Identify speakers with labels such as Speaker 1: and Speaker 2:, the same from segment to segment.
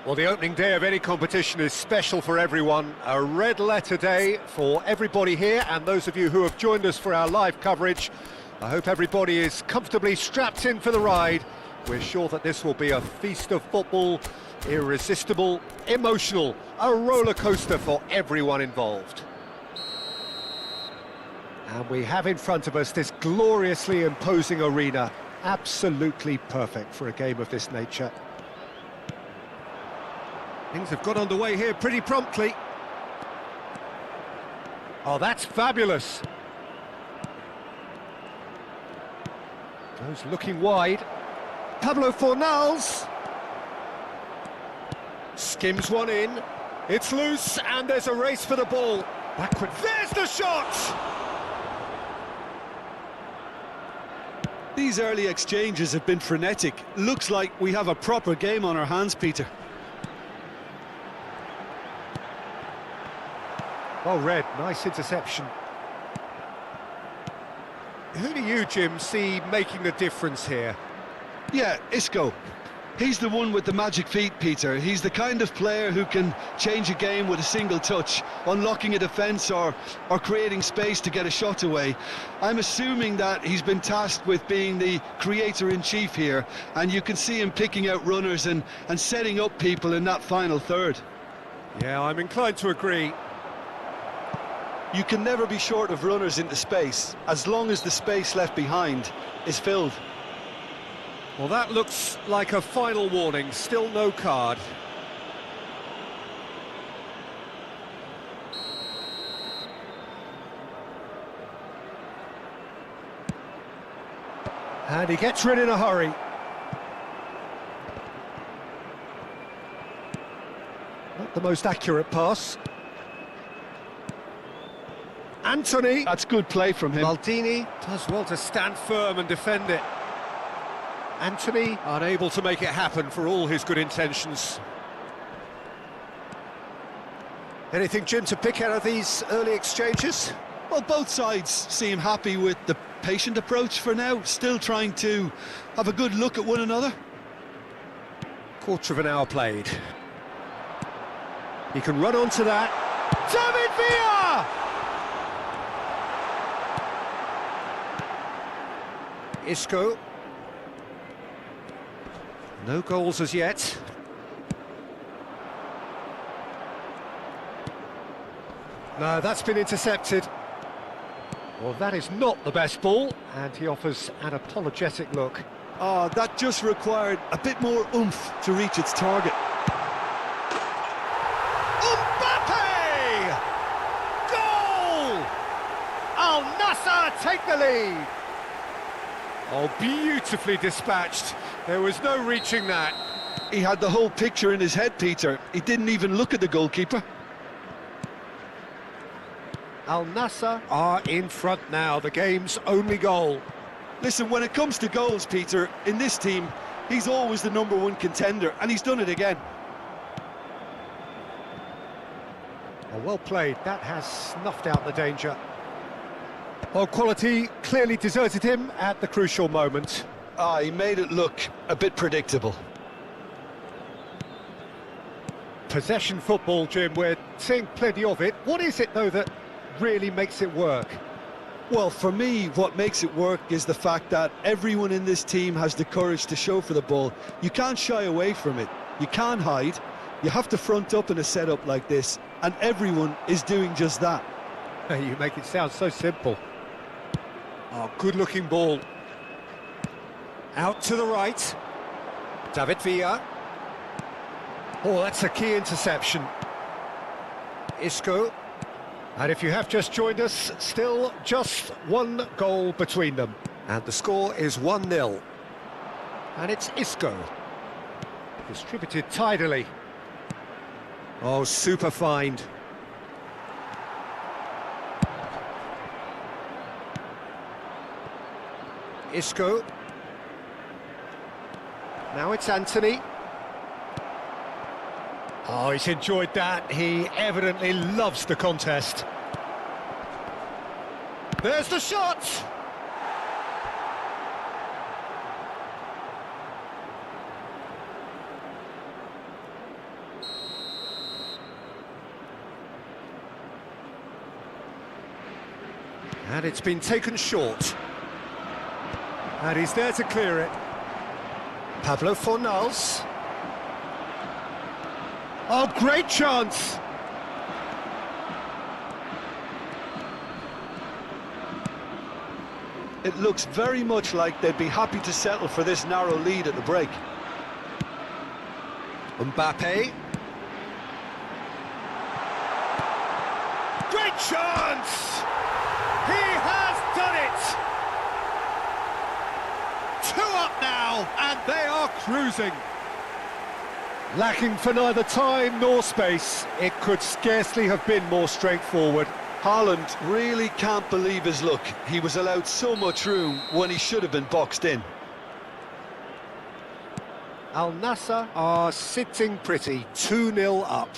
Speaker 1: Well, the opening day of any competition is special for everyone. A red letter day for everybody here, and those of you who have joined us for our live coverage. I hope everybody is comfortably strapped in for the ride. We're sure that this will be a feast of football, irresistible, emotional, a roller coaster for everyone involved. And we have in front of us this gloriously imposing arena, absolutely perfect for a game of this nature. Things have got underway here pretty promptly. Oh, that's fabulous. Goes looking wide. Pablo Fornals. Skims one in. It's loose, and there's a race for the ball. Backward. There's the shot!
Speaker 2: These early exchanges have been frenetic. Looks like we have a proper game on our hands, Peter.
Speaker 1: Well read, nice interception. Who do you, Jim, see making the difference here?
Speaker 2: Yeah, Isco. He's the one with the magic feet, Peter. He's the kind of player who can change a game with a single touch, unlocking a defence or creating space to get a shot away. I'm assuming that he's been tasked with being the creator-in-chief here, and you can see him picking out runners and setting up people in that final third.
Speaker 1: Yeah, I'm inclined to agree.
Speaker 2: You can never be short of runners into space, as long as the space left behind is filled.
Speaker 1: Well, that looks like a final warning, still no card. And he gets rid in a hurry. Not the most accurate pass. Anthony.
Speaker 2: That's good play from him.
Speaker 1: Maldini does well to stand firm and defend it. Anthony unable to make it happen for all his good intentions. Anything, Jim, to pick out of these early exchanges?
Speaker 2: Well, both sides seem happy with the patient approach for now, still trying to have a good look at one another.
Speaker 1: Quarter of an hour played. He can run onto that. David Villa! Isco. No goals as yet. No, that's been intercepted. Well, that is not the best ball, and he offers an apologetic look.
Speaker 2: Oh, that just required a bit more oomph to reach its target.
Speaker 1: Mbappe! Goal! Al Nassr take the lead. Oh, beautifully dispatched. There was no reaching that.
Speaker 2: He had the whole picture in his head, Peter. He didn't even look at the goalkeeper.
Speaker 1: Al Nassr are in front now, the game's only goal.
Speaker 2: Listen, when it comes to goals, Peter, in this team, he's always the #1 contender, and he's done it again.
Speaker 1: Oh, well played, that has snuffed out the danger. Well, quality clearly deserted him at the crucial moment.
Speaker 2: Ah, he made it look a bit predictable.
Speaker 1: Possession football, Jim, we're seeing plenty of it. What is it, though, that really makes it work?
Speaker 2: Well, for me, what makes it work is the fact that everyone in this team has the courage to show for the ball. You can't shy away from it. You can't hide. You have to front up in a setup like this, and everyone is doing just that.
Speaker 1: You make it sound so simple. Oh, good-looking ball. Out to the right. David Villa. Oh, that's a key interception. Isco. And if you have just joined us, still just one goal between them. And the score is 1-0. And it's Isco. Distributed tidily. Oh, super find. Isco. Now it's Anthony. Oh, he's enjoyed that. He evidently loves the contest. There's the shot! And it's been taken short. And he's there to clear it. Pablo Fornals. Oh, great chance!
Speaker 2: It looks very much like they'd be happy to settle for this narrow lead at the break.
Speaker 1: Mbappe. Great chance! He has done it! 2 up now, and they are cruising. Lacking for neither time nor space, it could scarcely have been more straightforward.
Speaker 2: Haaland really can't believe his luck. He was allowed so much room when he should have been boxed in.
Speaker 1: Al Nassr are sitting pretty, 2-0 up.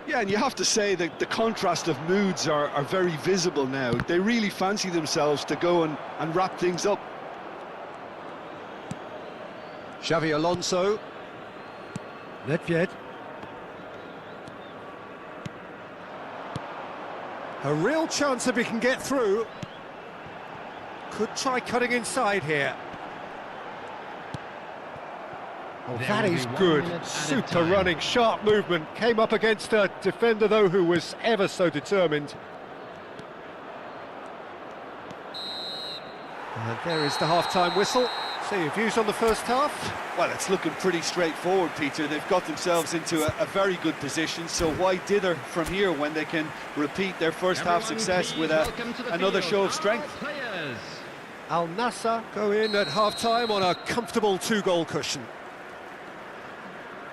Speaker 2: Yeah, and you have to say that the contrast of moods are very visible now. They really fancy themselves to go and wrap things up.
Speaker 1: Xavi Alonso. Nedved. A real chance if he can get through. Could try cutting inside here. Oh, that is good. Super running, sharp movement. Came up against a defender, though, who was ever so determined. And there is the half-time whistle. So your views on the first half?
Speaker 2: Well, it's looking pretty straightforward, Peter. They've got themselves into a very good position, so why dither from here when they can repeat their first half success with another show of strength?
Speaker 1: Al Nassr go in at half-time on a comfortable 2-goal cushion.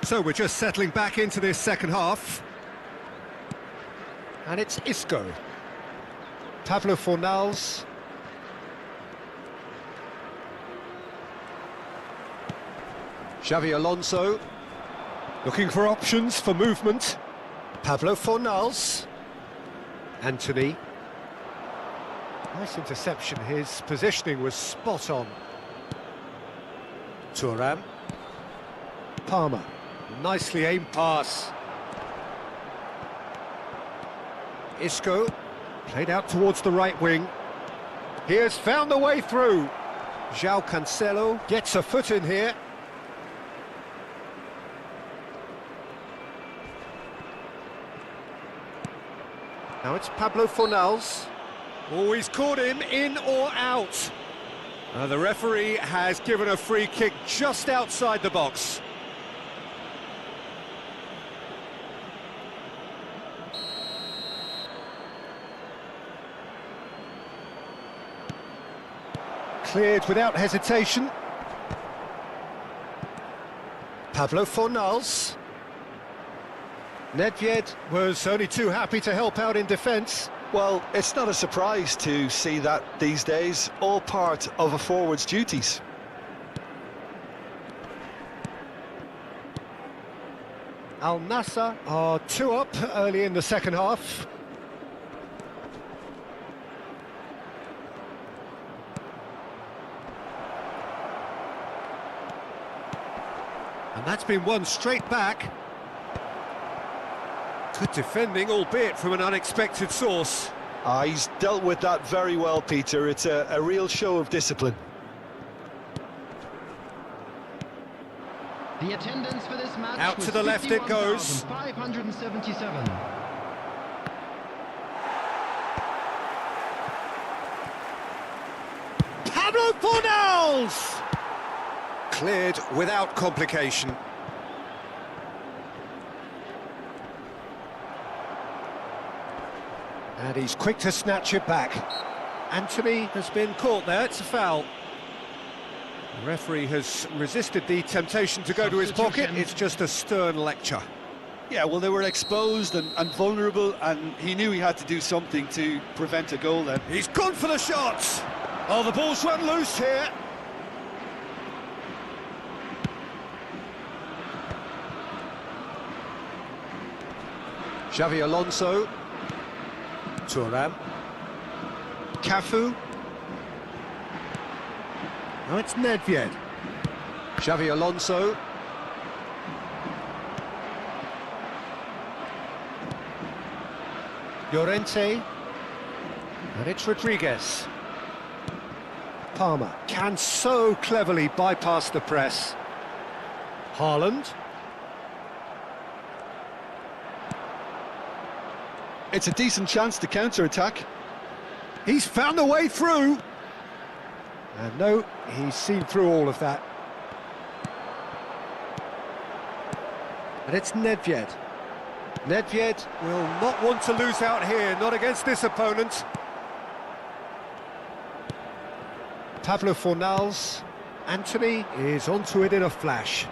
Speaker 1: So we're just settling back into this second half. And it's Isco. Pablo Fornals. Xavi Alonso. Looking for options for movement. Pablo Fornals. Anthony. Nice interception. His positioning was spot on. Thuram. Palmer. Nicely aimed pass. Isco. Played out towards the right wing. He has found the way through. João Cancelo gets a foot in here. Now it's Pablo Fornals. Oh, he's caught him in or out. The referee has given a free kick just outside the box. Cleared without hesitation. Pablo Fornals. Nedved was only too happy to help out in defence.
Speaker 2: Well, it's not a surprise to see that these days, all part of a forward's duties.
Speaker 1: Al Nassr are 2 up early in the second half. And that's been won straight back. Good defending, albeit from an unexpected source.
Speaker 2: He's dealt with that very well, Peter. It's a real show of discipline.
Speaker 3: The attendance for this match
Speaker 1: out to the left it goes.
Speaker 3: 577.
Speaker 1: Pablo Fornals! Cleared without complication. And he's quick to snatch it back. Anthony has been caught there, it's a foul. The referee has resisted the temptation to go to his pocket, it's just a stern lecture.
Speaker 2: Yeah, well, they were exposed and vulnerable, and he knew he had to do something to prevent a goal then.
Speaker 1: He's gone for the shots! Oh, the ball's run loose here. Xavi Alonso. Thuram. Cafu. Now it's Nedved. Xavi Alonso. Llorente. And it's Rodriguez. Palmer can so cleverly bypass the press. Haaland.
Speaker 2: It's a decent chance to counter-attack.
Speaker 1: He's found a way through. And no, he's seen through all of that. And it's Nedved. Nedved will not want to lose out here, not against this opponent. Pablo Fornals. Anthony is onto it in a flash.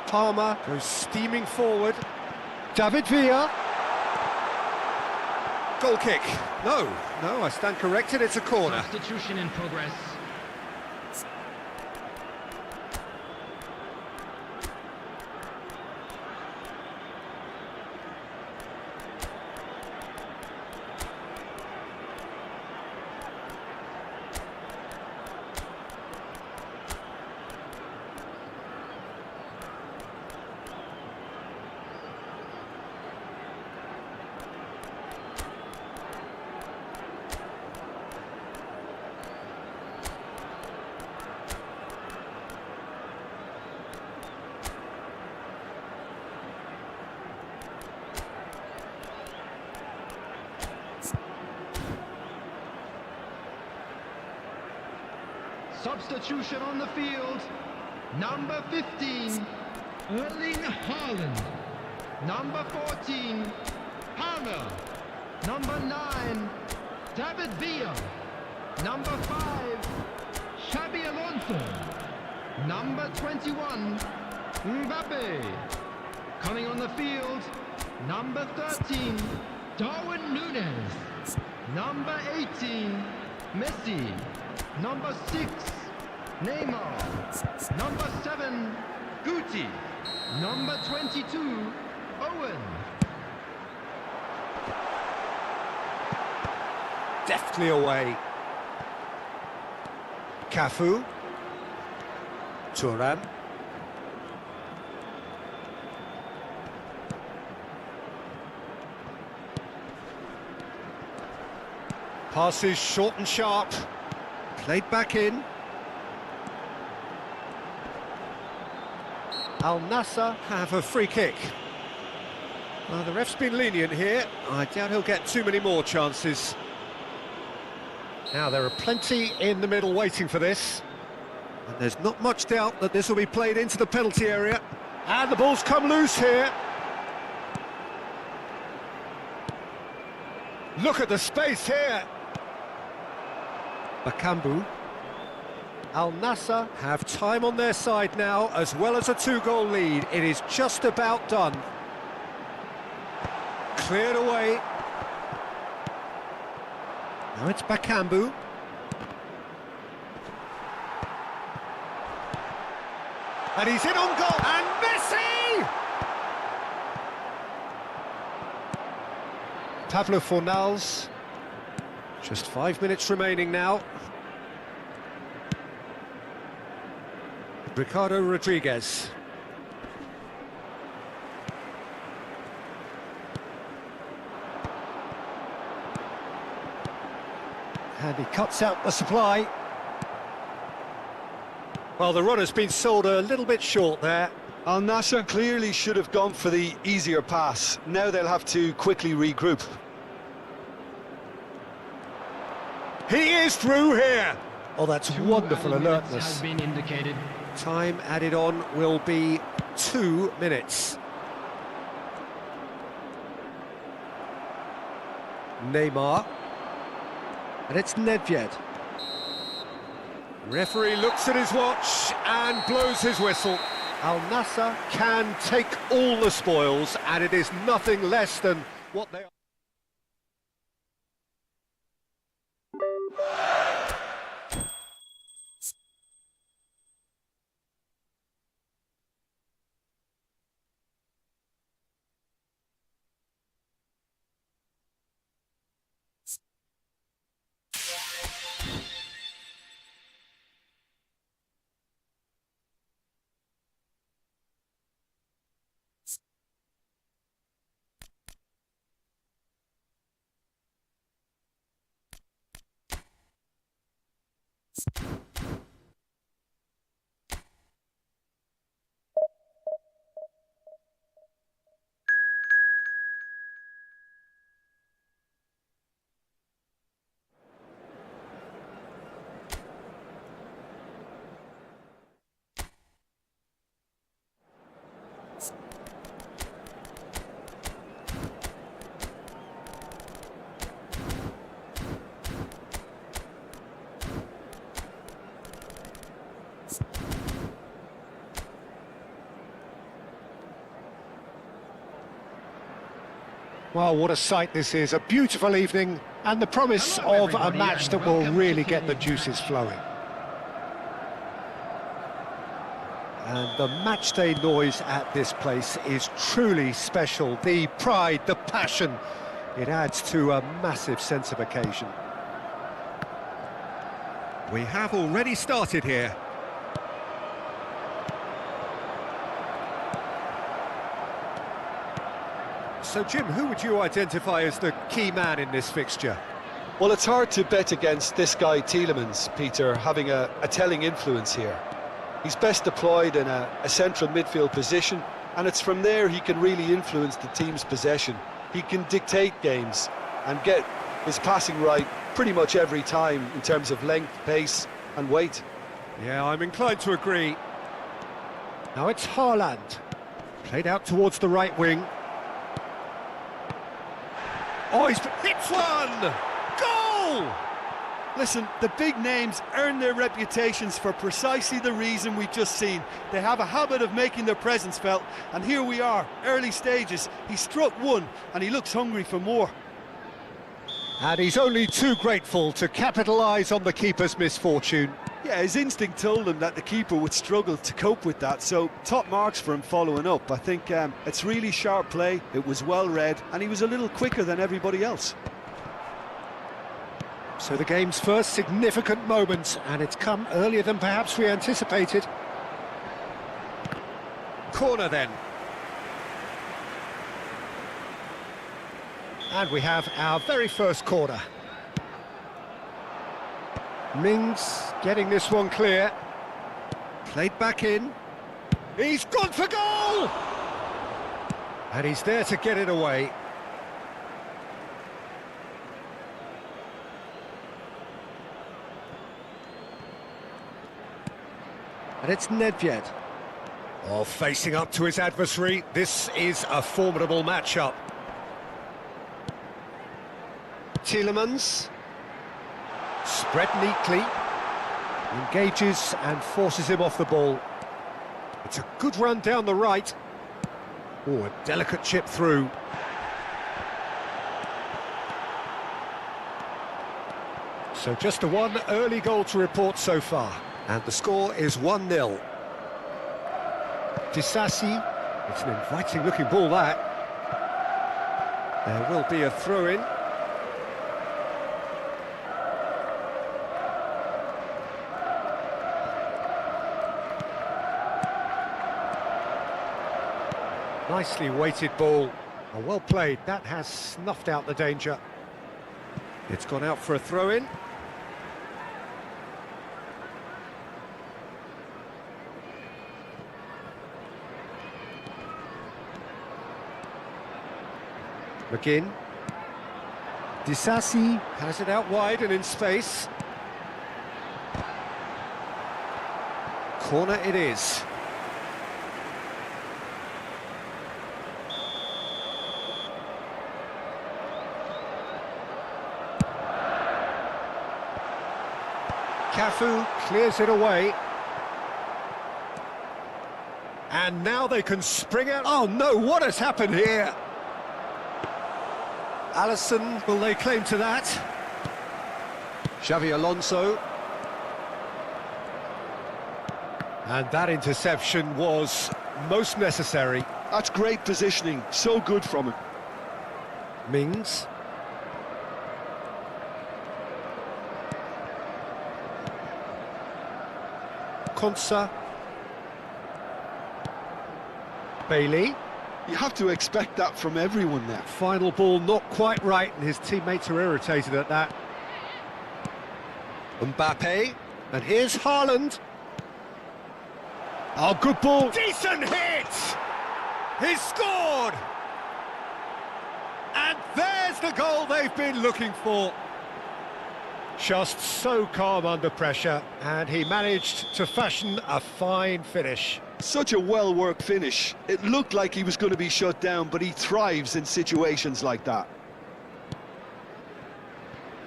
Speaker 1: Palmer goes steaming forward. David Villa. Goal kick. No, I stand corrected, it's a corner.
Speaker 3: Substitution in progress. Substitution on the field. Number 15, Erling Haaland. Number 14, Palmer. Number 9, David Villa. Number 5, Xabi Alonso. Number 21, Mbappe. Coming on the field, number 13, Darwin Núñez. Number 18, Messi. Number 6, Neymar. Number 7, Guti. Number 22, Owen.
Speaker 1: Deftly away. Cafu. Thuram. Passes short and sharp. Played back in. Al Nassr have a free kick. Well, the ref's been lenient here. I doubt he'll get too many more chances. Now, there are plenty in the middle waiting for this. And there's not much doubt that this will be played into the penalty area. And the ball's come loose here. Look at the space here. Bakambu. Al Nassr have time on their side now, as well as a 2-goal lead. It is just about done. Cleared away. Now it's Bakambu. And he's in on goal. And Messi! Pablo Fornals. Just 5 minutes remaining now. Ricardo Rodriguez. And he cuts out the supply. Well, the run has been sold a little bit short there.
Speaker 2: Al Nassr clearly should have gone for the easier pass. Now they'll have to quickly regroup.
Speaker 1: He is through here. Oh, that's wonderful alertness.
Speaker 3: Has been indicated.
Speaker 1: Time added on will be 2 minutes. Neymar. And it's Nedved. Referee looks at his watch and blows his whistle. Al Nassr can take all the spoils, and it is nothing less than what they are. Well, what a sight this is. A beautiful evening and the promise
Speaker 3: Hello,
Speaker 1: of a
Speaker 3: everybody,
Speaker 1: match
Speaker 3: and
Speaker 1: that will
Speaker 3: welcome
Speaker 1: really
Speaker 3: to
Speaker 1: get the
Speaker 3: today's
Speaker 1: juices
Speaker 3: match.
Speaker 1: flowing. And the matchday noise at this place is truly special. The pride, the passion, it adds to a massive sense of occasion. We have already started here. So, Jim, who would you identify as the key man in this fixture?
Speaker 2: Well, it's hard to bet against this guy Tielemans, Peter, having a telling influence here. He's best deployed in a central midfield position, and it's from there he can really influence the team's possession. He can dictate games and get his passing right pretty much every time in terms of length, pace and weight.
Speaker 1: Yeah, I'm inclined to agree. Now it's Haaland. Played out towards the right wing. Oh, he's hits one! Goal!
Speaker 4: Listen, the big names earn their reputations for precisely the reason we've just seen. They have a habit of making their presence felt, and here we are, early stages. He struck one, and he looks hungry for more.
Speaker 1: And he's only too grateful to capitalise on the keeper's misfortune.
Speaker 4: Yeah, his instinct told him that the keeper would struggle to cope with that, so top marks for him following up. I think it's really sharp play, it was well read, and he was a little quicker than everybody else.
Speaker 1: So the game's first significant moment, and it's come earlier than perhaps we anticipated. Corner then. And we have our very first corner. Mings getting this one clear. Played back in. He's gone for goal! And he's there to get it away. And it's Nedved. Oh, facing up to his adversary. This is a formidable matchup. Tielemans. Spread neatly. Engages and forces him off the ball. It's a good run down the right. Oh, a delicate chip through. So just the one early goal to report so far. And the score is 1-0. Disasi, it's an inviting looking ball that. There will be a throw-in. Nicely weighted ball. Oh, well played, that has snuffed out the danger. It's gone out for a throw-in. McGinn. Disasi has it out wide and in space. Corner it is. Cafu clears it away. And now they can spring out. Oh no, what has happened here? Alisson, will they claim to that? Xavi Alonso. And that interception was most necessary.
Speaker 2: That's great positioning, so good from him.
Speaker 1: Mings. Konsa. Bailey.
Speaker 2: You have to expect that from everyone there.
Speaker 1: Final ball not quite right, and his teammates are irritated at that. Mbappe, and here's Haaland. Oh, good ball. Decent hit! He's scored! And there's the goal they've been looking for. Just so calm under pressure, and he managed to fashion a fine finish.
Speaker 2: Such a well-worked finish. It looked like he was going to be shut down, but he thrives in situations like that.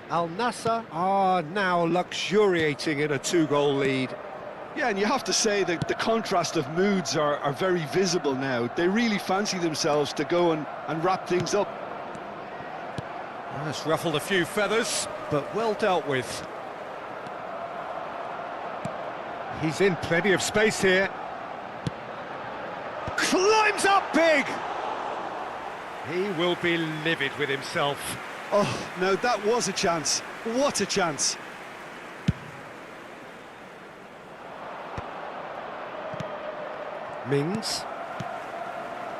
Speaker 1: Al Nassr are now luxuriating in a two-goal lead.
Speaker 2: Yeah, and you have to say that the contrast of moods are very visible now. They really fancy themselves to go and wrap things up.
Speaker 1: That's ruffled a few feathers, but well dealt with. He's in plenty of space here. Climbs up big! He will be livid with himself.
Speaker 2: Oh, now that was a chance. What a chance.
Speaker 1: Mings.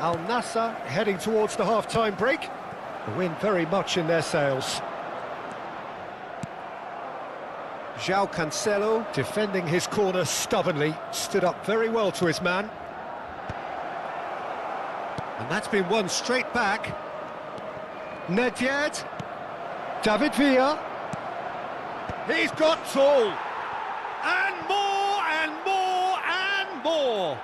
Speaker 1: Al Nassr heading towards the half-time break. The wind very much in their sails. João Cancelo defending his corner stubbornly, stood up very well to his man. And that's been won straight back. Nedved. David Villa. He's got tall. And more and more and more.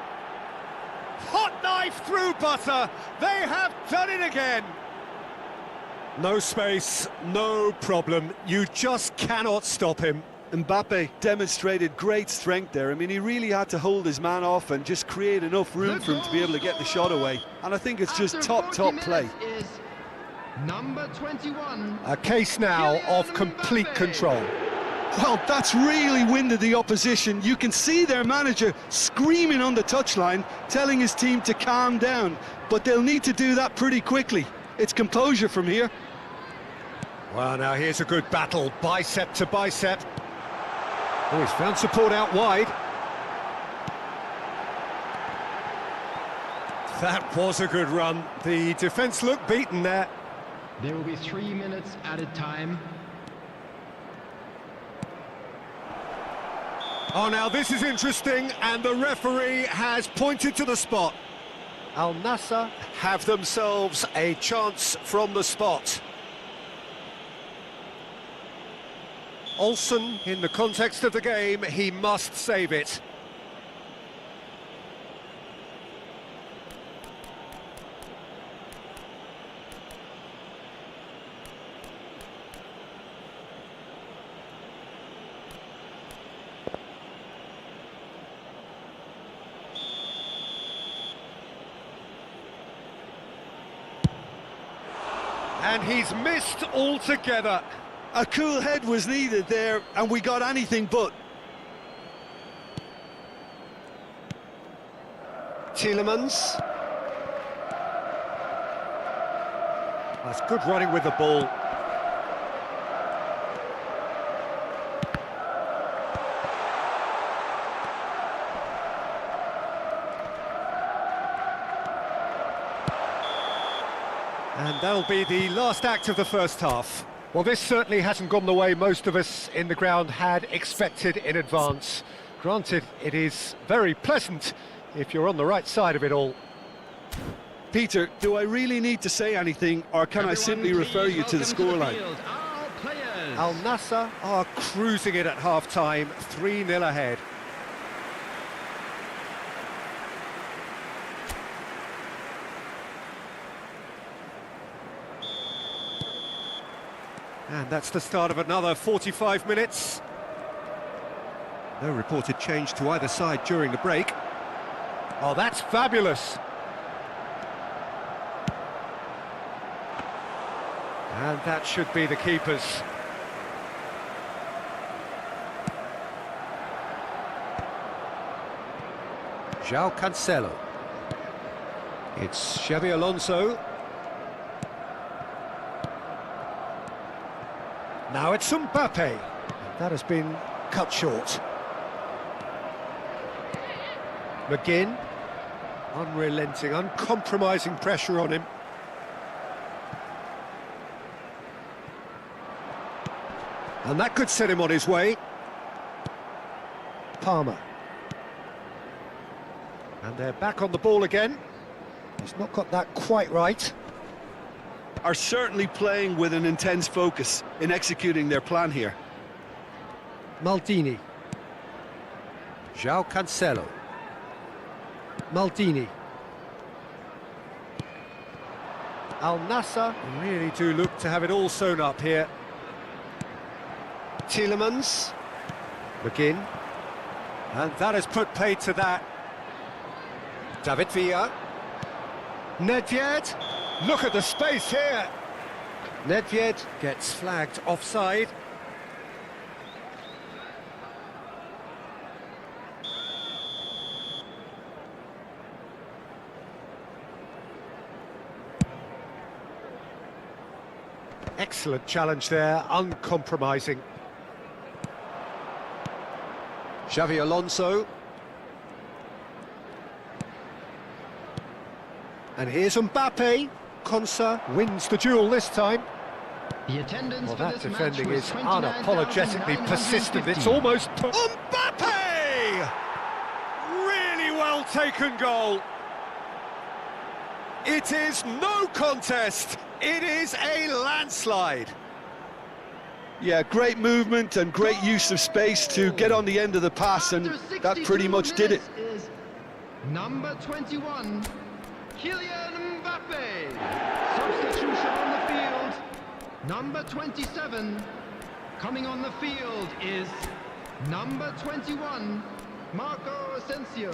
Speaker 1: Hot knife through butter. They have done it again. No space, no problem. You just cannot stop him.
Speaker 2: Mbappe demonstrated great strength there. I mean, he really had to hold his man off and just create enough room for him to be able to get the shot away. And I think it's just top play.
Speaker 3: Is number 21.
Speaker 1: A case now of complete control.
Speaker 2: Well, that's really winded the opposition. You can see their manager screaming on the touchline, telling his team to calm down. But they'll need to do that pretty quickly. It's composure from here.
Speaker 1: Well, now here's a good battle, bicep to bicep. Oh, he's found support out wide. That was a good run. The defence looked beaten there.
Speaker 3: There will be 3 minutes added time.
Speaker 1: Oh, now this is interesting, and the referee has pointed to the spot. Al Nassr have themselves a chance from the spot. Olsen, in the context of the game, he must save it. And he's missed altogether.
Speaker 2: A cool head was needed there, and we got anything but.
Speaker 1: Tielemans. That's good running with the ball. And that'll be the last act of the first half. Well, this certainly hasn't gone the way most of us in the ground had expected in advance. Granted, it is very pleasant if you're on the right side of it all.
Speaker 2: Peter, do I really need to say anything, or can I simply refer you to the scoreline?
Speaker 1: Al Nassr are cruising it at half-time, 3-0 ahead. And that's the start of another 45 minutes. No reported change to either side during the break. Oh, that's fabulous. And that should be the keepers. João Cancelo. It's Xabi Alonso. Now it's Mbappe. That has been cut short. McGinn. Unrelenting, uncompromising pressure on him. And that could set him on his way. Palmer. And they're back on the ball again. He's not got that quite right.
Speaker 2: Are certainly playing with an intense focus in executing their plan here.
Speaker 1: Maldini. João Cancelo. Maldini. Al Nassr really do look to have it all sewn up here. Tielemans. McGinn. And that has put paid to that. David Villa. Nedved. Look at the space here. Nedved gets flagged offside. Excellent challenge there, uncompromising. Xavi Alonso. And here's Mbappe. Konsa wins the duel this time.
Speaker 3: The attendance
Speaker 1: Well,
Speaker 3: for
Speaker 1: that
Speaker 3: this
Speaker 1: defending
Speaker 3: match was
Speaker 1: is unapologetically persistent. It's
Speaker 3: 29,950.
Speaker 1: almost... Mbappe! Really well taken goal. It is no contest. It is a landslide.
Speaker 2: Yeah, great movement and great use of space to get on the end of the pass, and that pretty much did it.
Speaker 3: Is number 21, Kylian Mbappe. Substitution on the field. Number 27 coming on the field is number 21, Marco Asensio.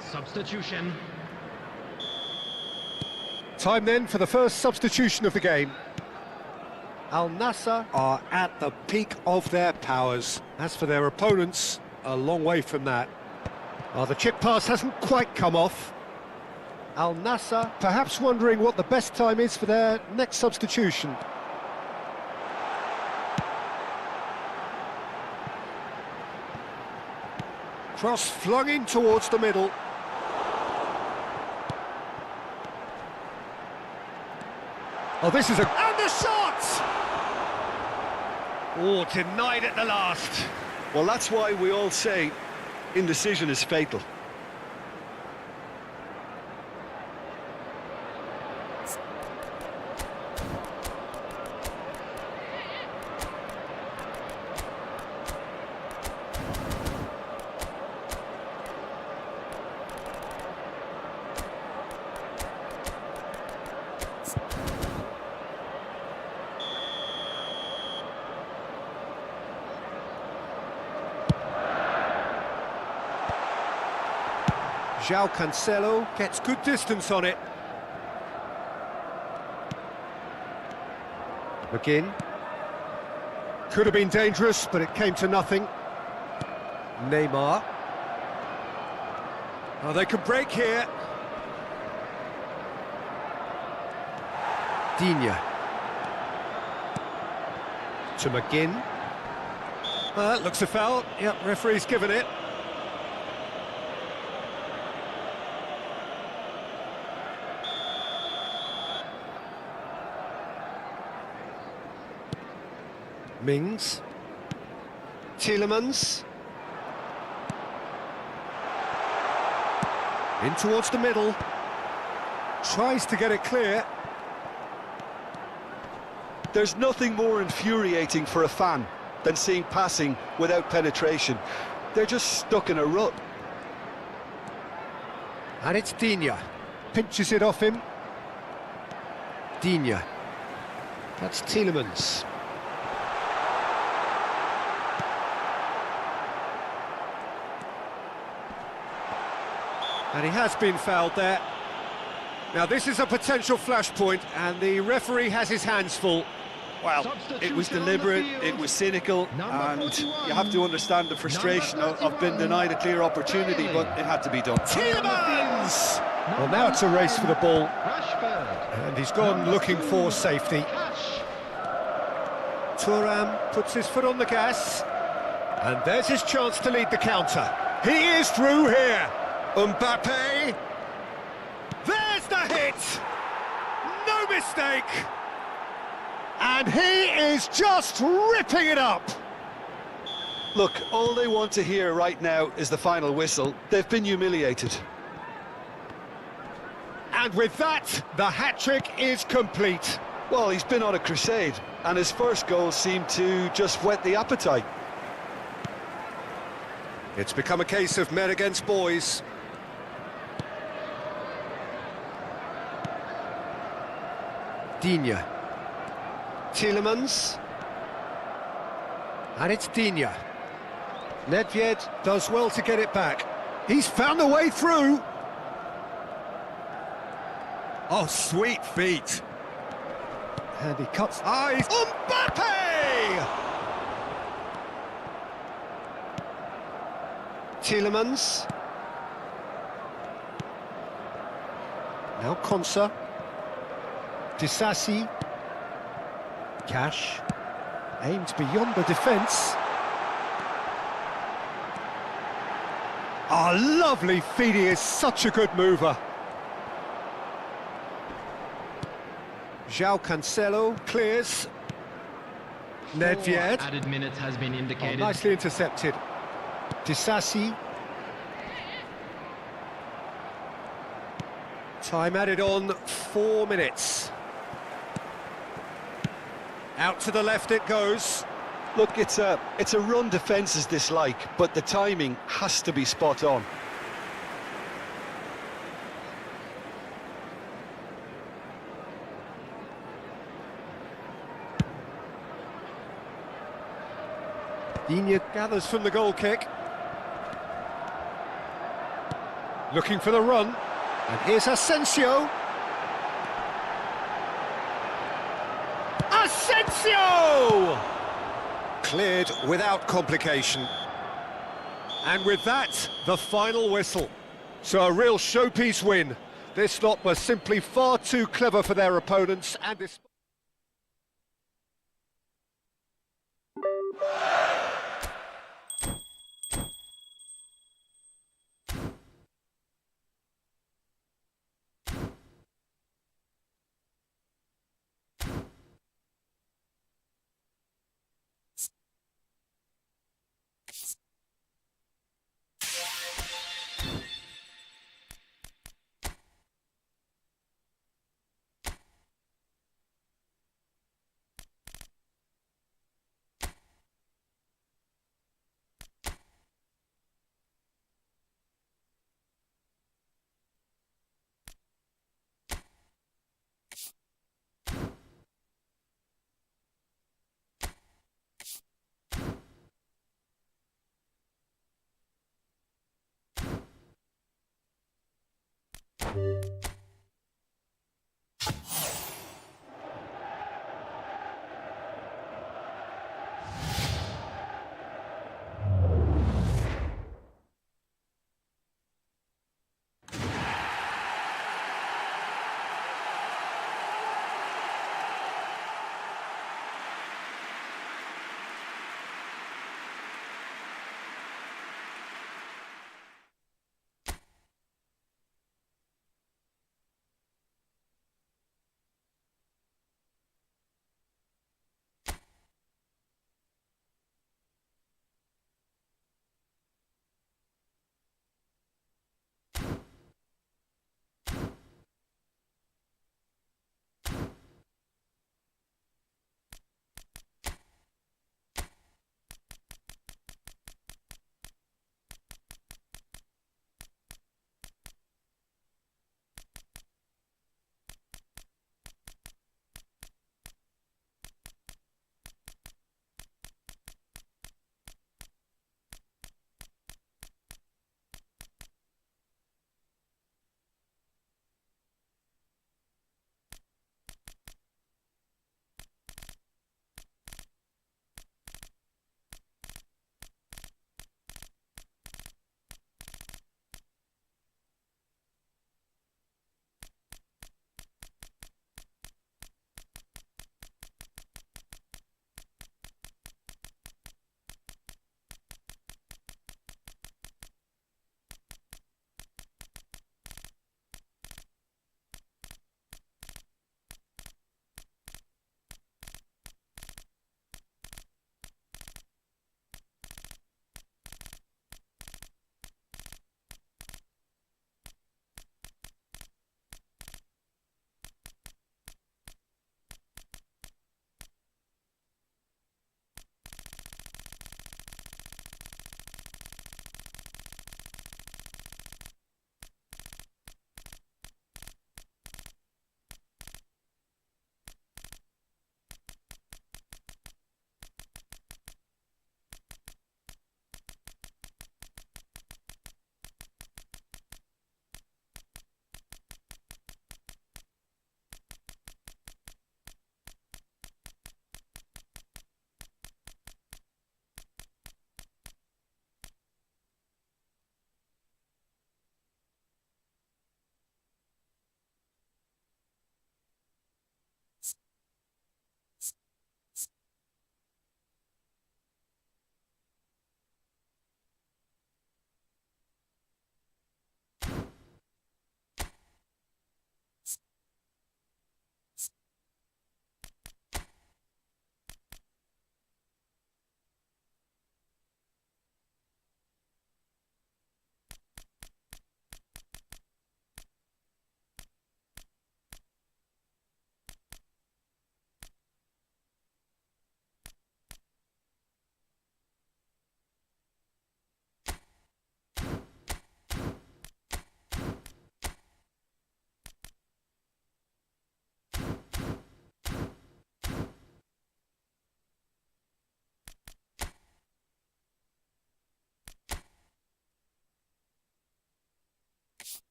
Speaker 3: Substitution.
Speaker 1: Time then for the first substitution of the game. Al Nassr are at the peak of their powers. As for their opponents, a long way from that. Oh, the chip pass hasn't quite come off. Al Nassr perhaps wondering what the best time is for their next substitution. Cross flung in towards the middle. Oh, this is a... And the shot! Oh, denied at the last.
Speaker 2: Well, that's why we all say indecision is fatal.
Speaker 1: João Cancelo gets good distance on it. McGinn. Could have been dangerous, but it came to nothing. Neymar. Oh, they could break here. Digne. To McGinn. That looks a foul. Yep, referee's given it. Mings. Tielemans. In towards the middle. Tries to get it clear.
Speaker 2: There's nothing more infuriating for a fan than seeing passing without penetration. They're just stuck in a rut.
Speaker 1: And it's Digne. Pinches it off him. Digne. That's Tielemans. And he has been fouled there. Now this is a potential flashpoint, and the referee has his hands full.
Speaker 2: Well, it was deliberate, it was cynical, and you have to understand the frustration of being denied a clear opportunity, but it had to be done.
Speaker 1: Tielemans! Well, now it's a race for the ball,
Speaker 3: Rashford.
Speaker 1: and he's gone looking for safety.
Speaker 3: Cash.
Speaker 1: Thuram puts his foot on the gas, and there's his chance to lead the counter. He is through here. Mbappe. There's the hit. No mistake. And he is just ripping it up.
Speaker 2: Look, all they want to hear right now is the final whistle. They've been humiliated.
Speaker 1: And with that, the hat-trick is complete.
Speaker 2: Well, he's been on a crusade, and his first goal seemed to just whet the appetite.
Speaker 1: It's become a case of men against boys. Digne. Tielemans. And it's Digne. Nedved does well to get it back. He's found a way through. Oh, sweet feet. And he cuts. Eyes. Mbappe! Tielemans. Now Konsa. Disasi. Cash. Aimed beyond the defence. Oh, lovely feet. He is such a good mover. João Cancelo clears. Nedved.
Speaker 3: Added minutes has been
Speaker 1: Oh,
Speaker 3: indicated.
Speaker 1: nicely intercepted. Disasi. Time added on, 4 minutes. Out to the left it goes.
Speaker 2: Look, it's a run defence's dislike, but the timing has to be spot on.
Speaker 1: Digne gathers from the goal kick. Looking for the run. And here's Asensio. Asensio! Cleared without complication. And with that, the final whistle. So a real showpiece win. This lot were simply far too clever for their opponents, and this...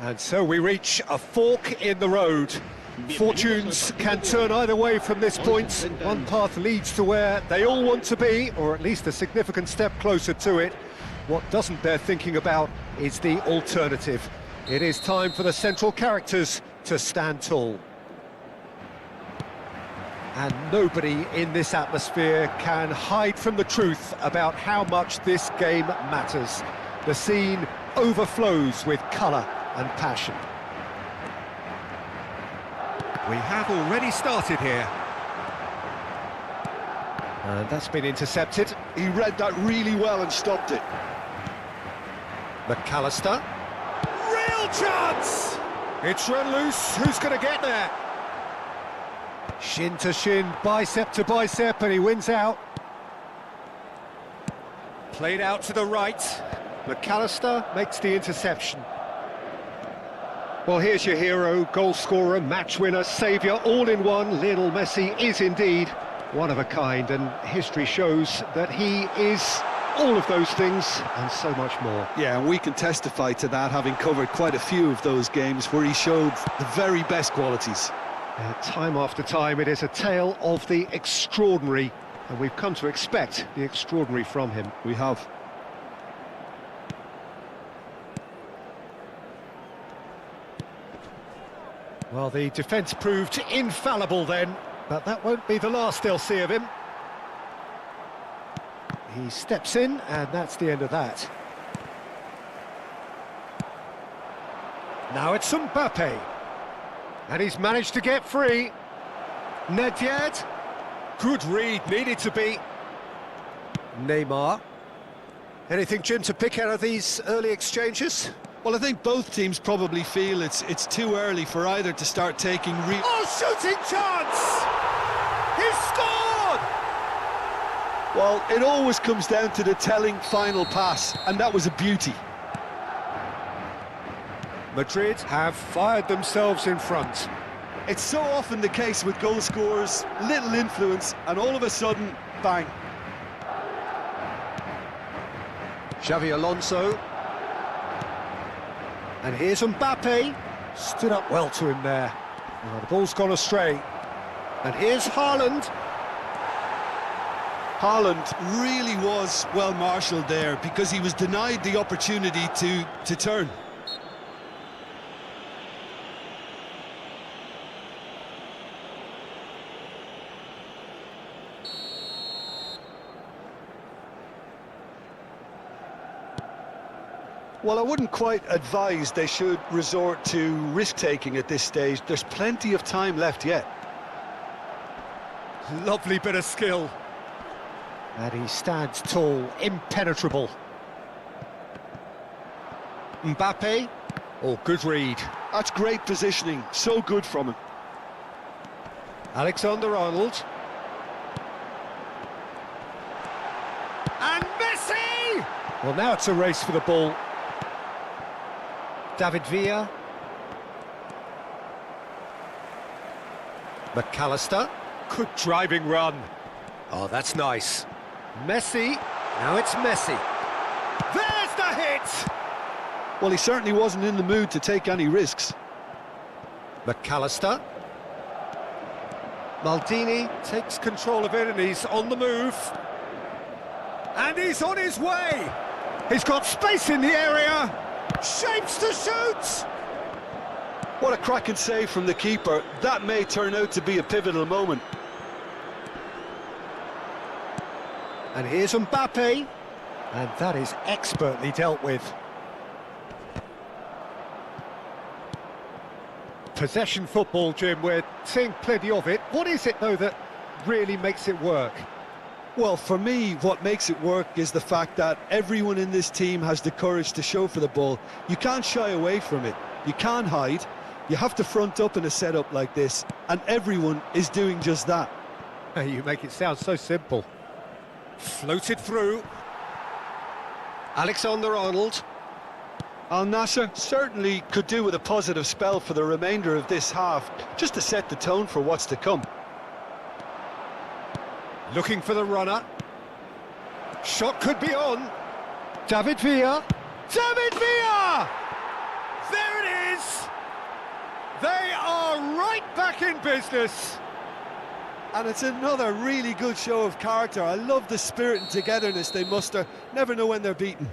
Speaker 1: And so we reach a fork in the road. Fortunes can turn either way from this point. One path leads to where they all want to be, or at least a significant step closer to it. What doesn't bear thinking about is the alternative. It is time for the central characters to stand tall. And nobody in this atmosphere can hide from the truth about how much this game matters. The scene overflows with colour and passion. We have already started here. And that's been intercepted.
Speaker 2: He read that really well and stopped it.
Speaker 1: McAllister. Real chance! It's run loose. Who's going to get there? Shin to shin, bicep to bicep, and he wins out. Played out to the right. McAllister makes the interception. Well, here's your hero, goal scorer, match winner, saviour, all in one. Lionel Messi is indeed one of a kind, and history shows that he is all of those things and so much more.
Speaker 2: Yeah, and we can testify to that, having covered quite a few of those games where he showed the very best qualities.
Speaker 1: Time after time, it is a tale of the extraordinary, and we've come to expect the extraordinary from him.
Speaker 2: We have.
Speaker 1: Well, the defence proved infallible then, but that won't be the last they'll see of him. He steps in, and that's the end of that. Now it's Mbappe. And he's managed to get free. Nedved. Good read, needed to be. Neymar. Anything, Jim, to pick out of these early exchanges?
Speaker 2: Well, I think both teams probably feel it's too early for either to start taking
Speaker 1: Oh, shooting chance! He scored!
Speaker 2: Well, it always comes down to the telling final pass, and that was a beauty.
Speaker 1: Madrid have fired themselves in front.
Speaker 2: It's so often the case with goal scorers, little influence, and all of a sudden, bang.
Speaker 1: Xavi Alonso. And here's Mbappe. Stood up well to him there. Oh, the ball's gone astray. And here's Haaland.
Speaker 2: Haaland really was well marshalled there because he was denied the opportunity to turn. Well, I wouldn't quite advise they should resort to risk-taking at this stage. There's plenty of time left yet.
Speaker 1: Lovely bit of skill. And he stands tall, impenetrable. Mbappe. Oh, good read.
Speaker 2: That's great positioning. So good from him.
Speaker 1: Alexander-Arnold. And Messi! Well, now it's a race for the ball. David Villa. McAllister. Good driving run. Oh, that's nice. Messi. Now it's Messi. There's the hit!
Speaker 2: Well, he certainly wasn't in the mood to take any risks.
Speaker 1: McAllister. Maldini takes control of it and he's on the move. And he's on his way! He's got space in the area! Shapes to shoot!
Speaker 2: What a cracking save from the keeper. That may turn out to be a pivotal moment.
Speaker 1: And here's Mbappe. And that is expertly dealt with. Possession football, Jim, we're seeing plenty of it. What is it, though, that really makes it work?
Speaker 2: Well, for me, what makes it work is the fact that everyone in this team has the courage to show for the ball. You can't shy away from it. You can't hide. You have to front up in a setup like this, and everyone is doing just that.
Speaker 1: You make it sound so simple. Floated through. Alexander-Arnold.
Speaker 2: Al Nassr certainly could do with a positive spell for the remainder of this half, just to set the tone for what's to come.
Speaker 1: Looking for the runner. Shot could be on. David Villa. David Villa! There it is! They are right back in business.
Speaker 4: And it's another really good show of character. I love the spirit and togetherness they muster. Never know when they're beaten.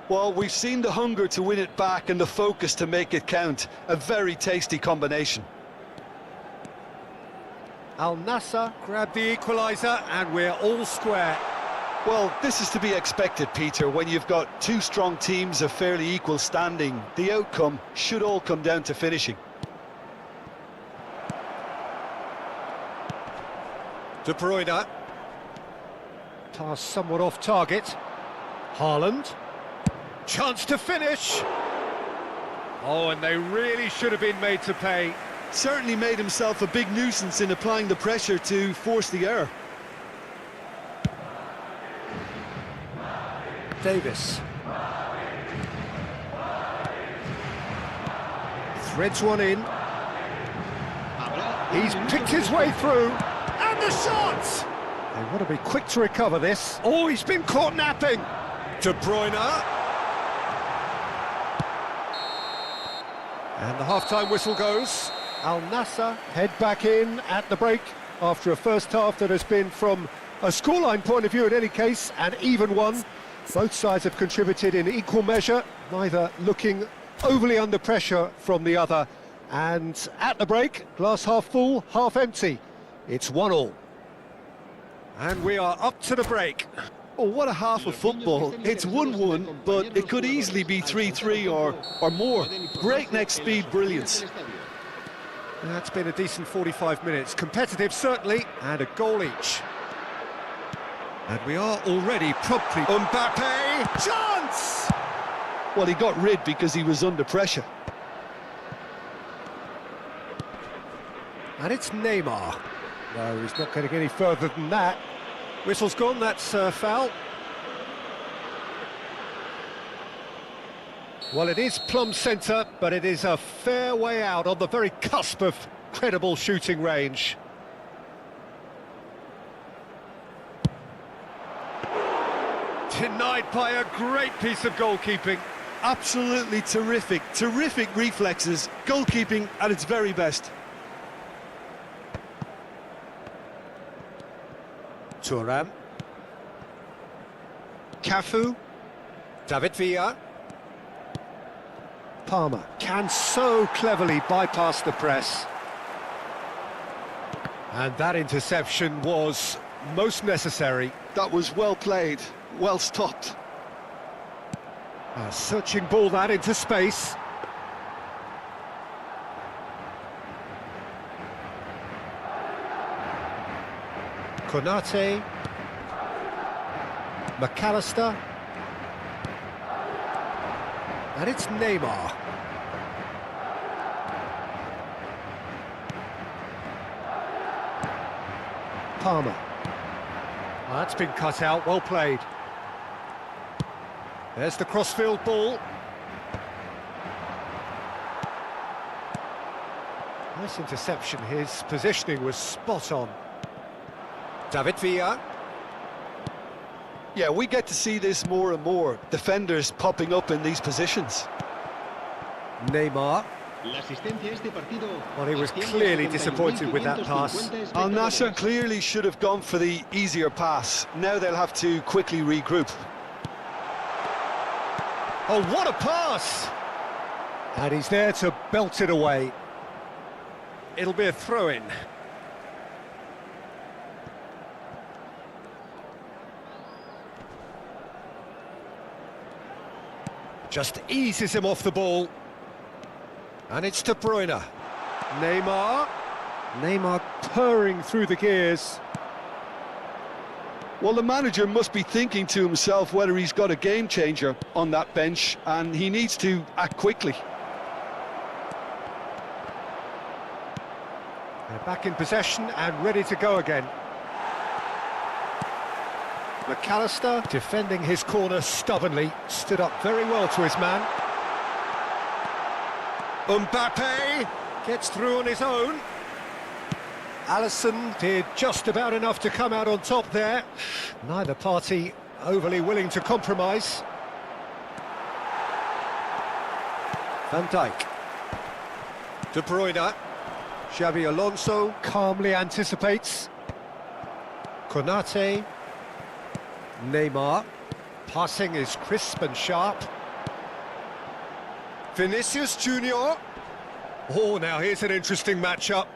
Speaker 2: Well, we've seen the hunger to win it back and the focus to make it count. A very tasty combination.
Speaker 1: Al Nassr grabbed the equaliser and we're all square.
Speaker 2: Well, this is to be expected, Peter. When you've got two strong teams of fairly equal standing, the outcome should all come down to finishing.
Speaker 1: De Bruyne. Pass somewhat off target. Haaland. Chance to finish. Oh, and they really should have been made to pay.
Speaker 4: Certainly made himself a big nuisance in applying the pressure to force the error.
Speaker 1: Davis. Threads one in. He's picked his way through. And the shot! They want to be quick to recover this. Oh, he's been caught napping. De Bruyne. And the half-time whistle goes. Al Nassr head back in at the break after a first half that has been, from a scoreline point of view in any case, an even one. Both sides have contributed in equal measure, neither looking overly under pressure from the other. And at the break, glass half full, half empty. It's 1-1. And we are up to the break.
Speaker 4: Oh, what a half of football. It's 1-1, but it could easily be 3-3 or more. Breakneck speed brilliance.
Speaker 1: That's been a decent 45 minutes. Competitive, certainly, and a goal each. And we are already promptly... Mbappe! Chance!
Speaker 2: Well, he got rid because he was under pressure.
Speaker 1: And it's Neymar. No, he's not getting any further than that. Whistle's gone, that's foul. Well, it is plumb centre, but it is a fair way out on the very cusp of credible shooting range. Denied by a great piece of goalkeeping.
Speaker 4: Absolutely terrific, terrific reflexes. Goalkeeping at its very best.
Speaker 1: Thuram. Cafu. David Villa. Palmer can so cleverly bypass the press. And that interception was most necessary.
Speaker 2: That was well played, well stopped.
Speaker 1: A searching ball that into space. Konate. McAllister. And it's Neymar. Palmer. Well, that's been cut out, well played. There's the crossfield ball. Nice interception, his positioning was spot on. David Villa.
Speaker 2: Yeah, we get to see this more and more. Defenders popping up in these positions.
Speaker 1: Neymar. Well, he was clearly disappointed with that pass.
Speaker 2: Al Nassr clearly should have gone for the easier pass. Now they'll have to quickly regroup.
Speaker 1: Oh, what a pass! And he's there to belt it away. It'll be a throw-in. Just eases him off the ball. And it's De Bruyne. Neymar. Neymar purring through the gears.
Speaker 2: Well, the manager must be thinking to himself whether he's got a game changer on that bench, and he needs to act quickly.
Speaker 1: They're back in possession and ready to go again. McAllister, defending his corner stubbornly, stood up very well to his man. Mbappe gets through on his own. Alisson did just about enough to come out on top there. Neither party overly willing to compromise. Van Dijk. De Bruyne. Xabi Alonso calmly anticipates. Konate. Neymar. Passing is crisp and sharp. Vinicius Junior. Oh, now here's an interesting matchup.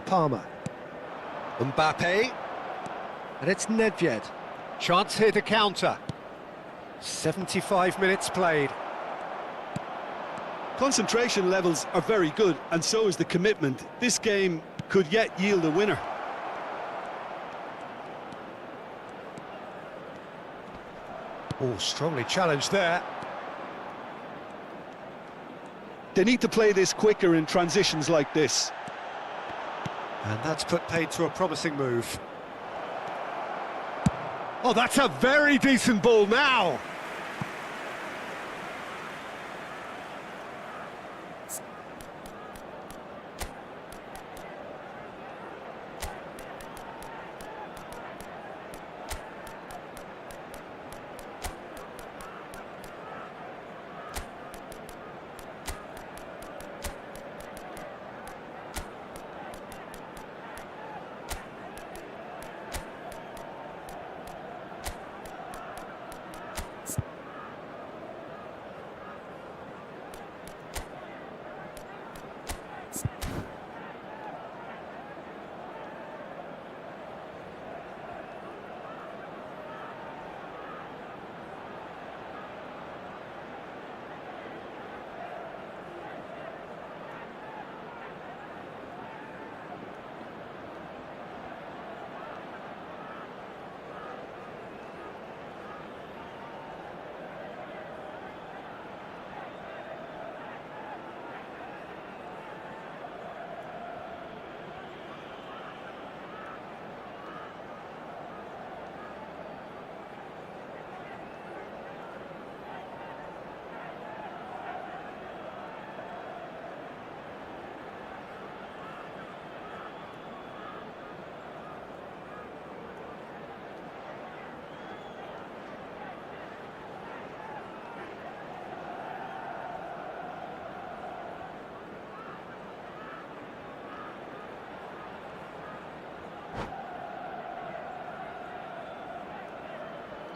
Speaker 1: Palmer. Mbappe. And it's Nedved. Chance here to counter. 75 minutes played.
Speaker 2: Concentration levels are very good, and so is the commitment. This game could yet yield a winner.
Speaker 1: Oh, strongly challenged there.
Speaker 2: They need to play this quicker in transitions like this.
Speaker 1: And that's put paid to a promising move. Oh, that's a very decent ball now.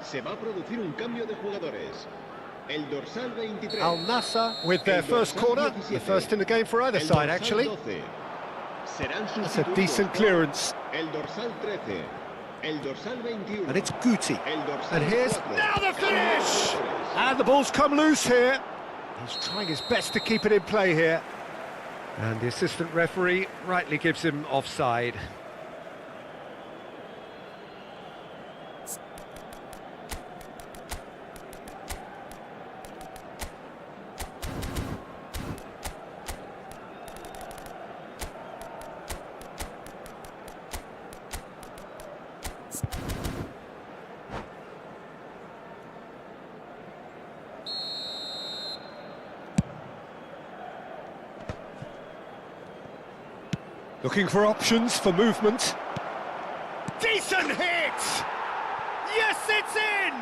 Speaker 5: Se va a producir un cambio de jugadores. El dorsal 23.
Speaker 1: Al Nassr with their first corner, the first in the game for either side actually. That's a decent clearance.
Speaker 5: El dorsal 13. El dorsal 21.
Speaker 1: And it's Guti.
Speaker 5: El dorsal
Speaker 1: And here's
Speaker 5: 4.
Speaker 1: now the finish! And the ball's come loose here. He's trying his best to keep it in play here. And the assistant referee rightly gives him offside. Looking for options for movement. Decent hit! Yes, it's in!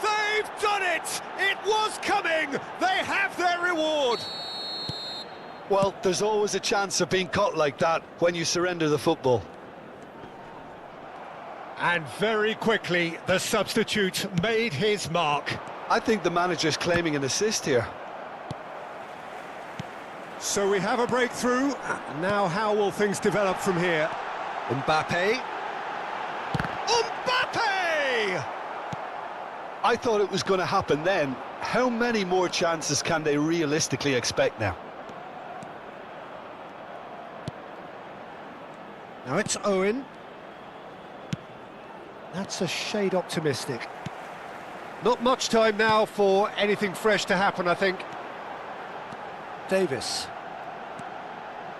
Speaker 1: They've done it! It was coming! They have their reward!
Speaker 2: Well, there's always a chance of being caught like that when you surrender the football.
Speaker 1: And very quickly, the substitute made his mark.
Speaker 2: I think the manager's claiming an assist here.
Speaker 1: So we have a breakthrough. Now how will things develop from here? Mbappe. Mbappe!
Speaker 2: I thought it was going to happen then. How many more chances can they realistically expect now?
Speaker 1: Now it's Owen. That's a shade optimistic. Not much time now for anything fresh to happen, I think. Davis.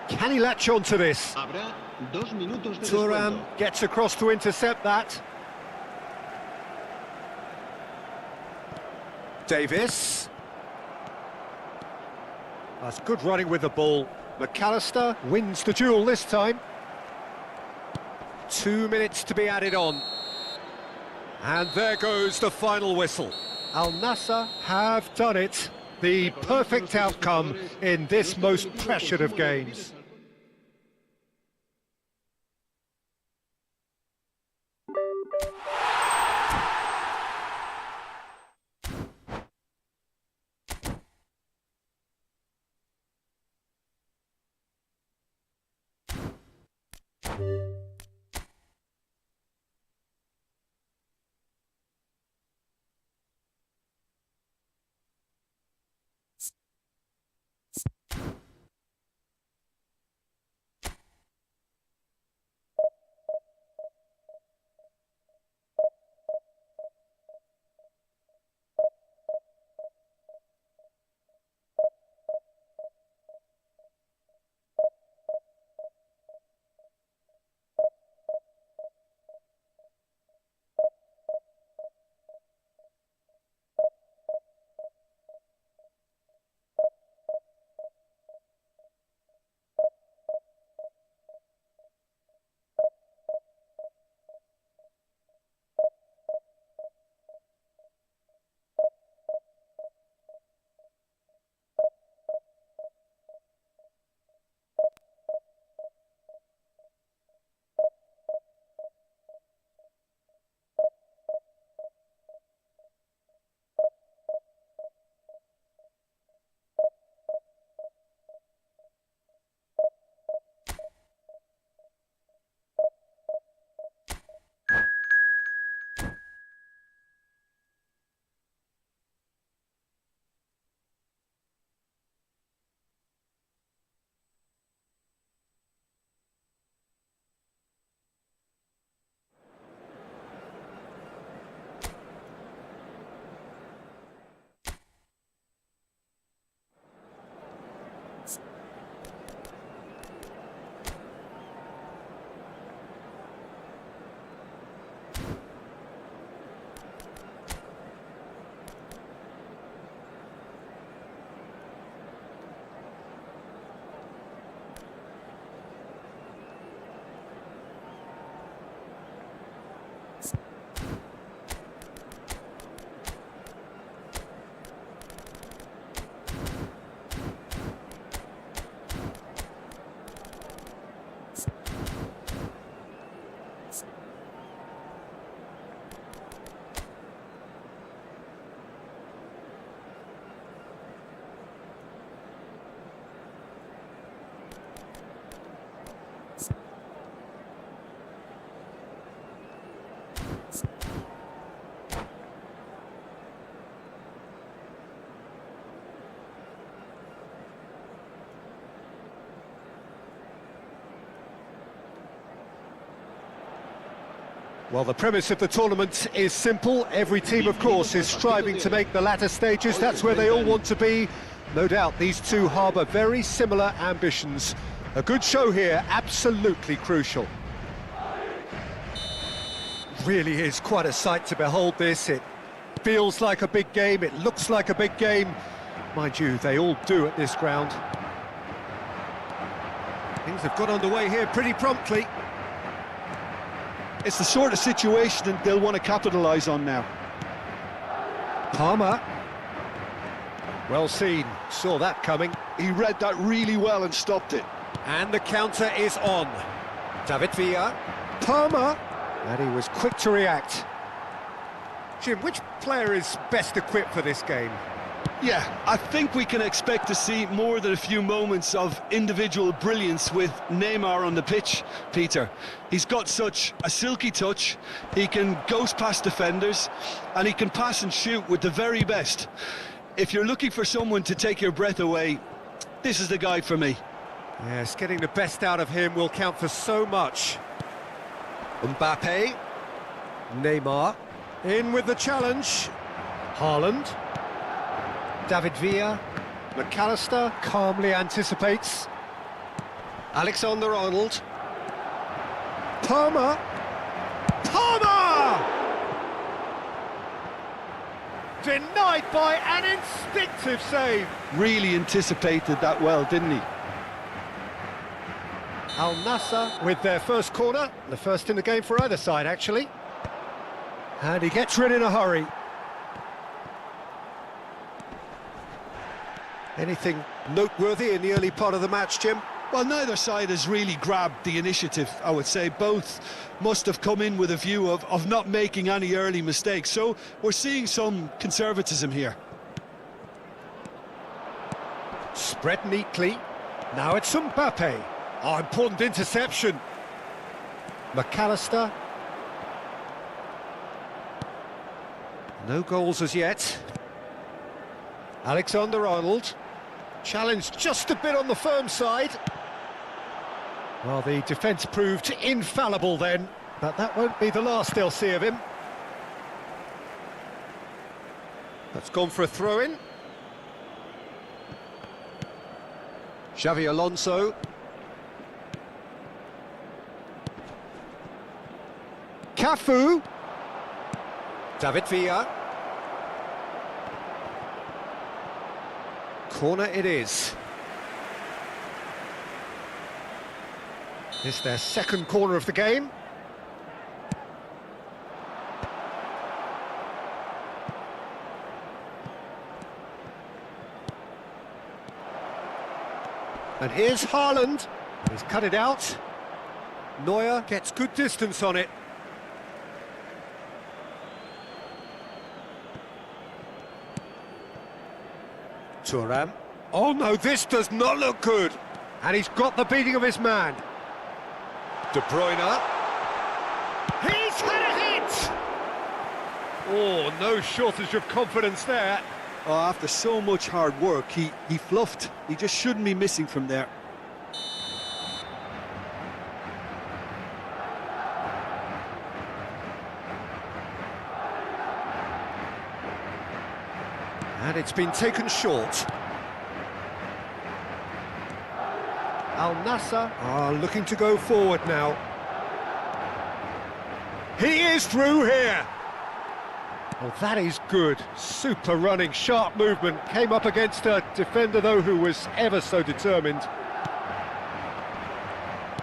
Speaker 1: Can he latch on to this?
Speaker 5: Habrá 2 minutos de
Speaker 1: Thuram
Speaker 5: descuento.
Speaker 1: gets across to intercept that. Davis. That's good running with the ball. McAllister wins the duel this time. 2 minutes to be added on. And there goes the final whistle. Al Nassr have done it. The perfect outcome in this most pressured of games. Well, the premise of the tournament is simple. Every team, of course, is striving to make the latter stages. That's where they all want to be. No doubt these two harbour very similar ambitions. A good show here, absolutely crucial. Really is quite a sight to behold this. It feels like a big game, it looks like a big game. Mind you, they all do at this ground. Things have got underway here pretty promptly.
Speaker 2: It's the sort of situation that they'll want to capitalise on now.
Speaker 1: Palmer. Well seen, saw that coming.
Speaker 2: He read that really well and stopped it.
Speaker 1: And the counter is on. David Villa. Palmer. And he was quick to react. Jim, which player is best equipped for this game?
Speaker 2: Yeah, I think we can expect to see more than a few moments of individual brilliance with Neymar on the pitch, Peter. He's got such a silky touch, he can ghost past defenders, and he can pass and shoot with the very best. If you're looking for someone to take your breath away, this is the guy for me.
Speaker 1: Yes, getting the best out of him will count for so much. Mbappe. Neymar. In with the challenge. Haaland. David Villa. McAllister calmly anticipates. Alexander-Arnold. Palmer. Palmer! Denied by an instinctive save.
Speaker 2: Really anticipated that well, didn't he?
Speaker 1: Al Nassr with their first corner, the first in the game for either side, actually. And he gets rid in a hurry. Anything noteworthy in the early part of the match, Jim?
Speaker 2: Well, neither side has really grabbed the initiative, I would say. Both must have come in with a view of not making any early mistakes. So we're seeing some conservatism here.
Speaker 1: Spread neatly. Now it's Mbappe. Oh, important interception. McAllister. No goals as yet. Alexander-Arnold. Challenged just a bit on the firm side. Well, the defence proved infallible then, but that won't be the last they'll see of him. That's gone for a throw-in. Xavi Alonso. Cafu. David Villa. Corner it is. This is their second corner of the game. And here's Haaland. He's cut it out. Neuer gets good distance on it. Thuram. Oh no, this does not look good. And he's got the beating of his man. De Bruyne. He's had a hit! Oh, no shortage of confidence there.
Speaker 2: Oh, after so much hard work, he fluffed. He just shouldn't be missing from there.
Speaker 1: And it's been taken short. Al Nassr are looking to go forward now. He is through here. Oh, that is good. Super running, sharp movement. Came up against a defender, though, who was ever so determined.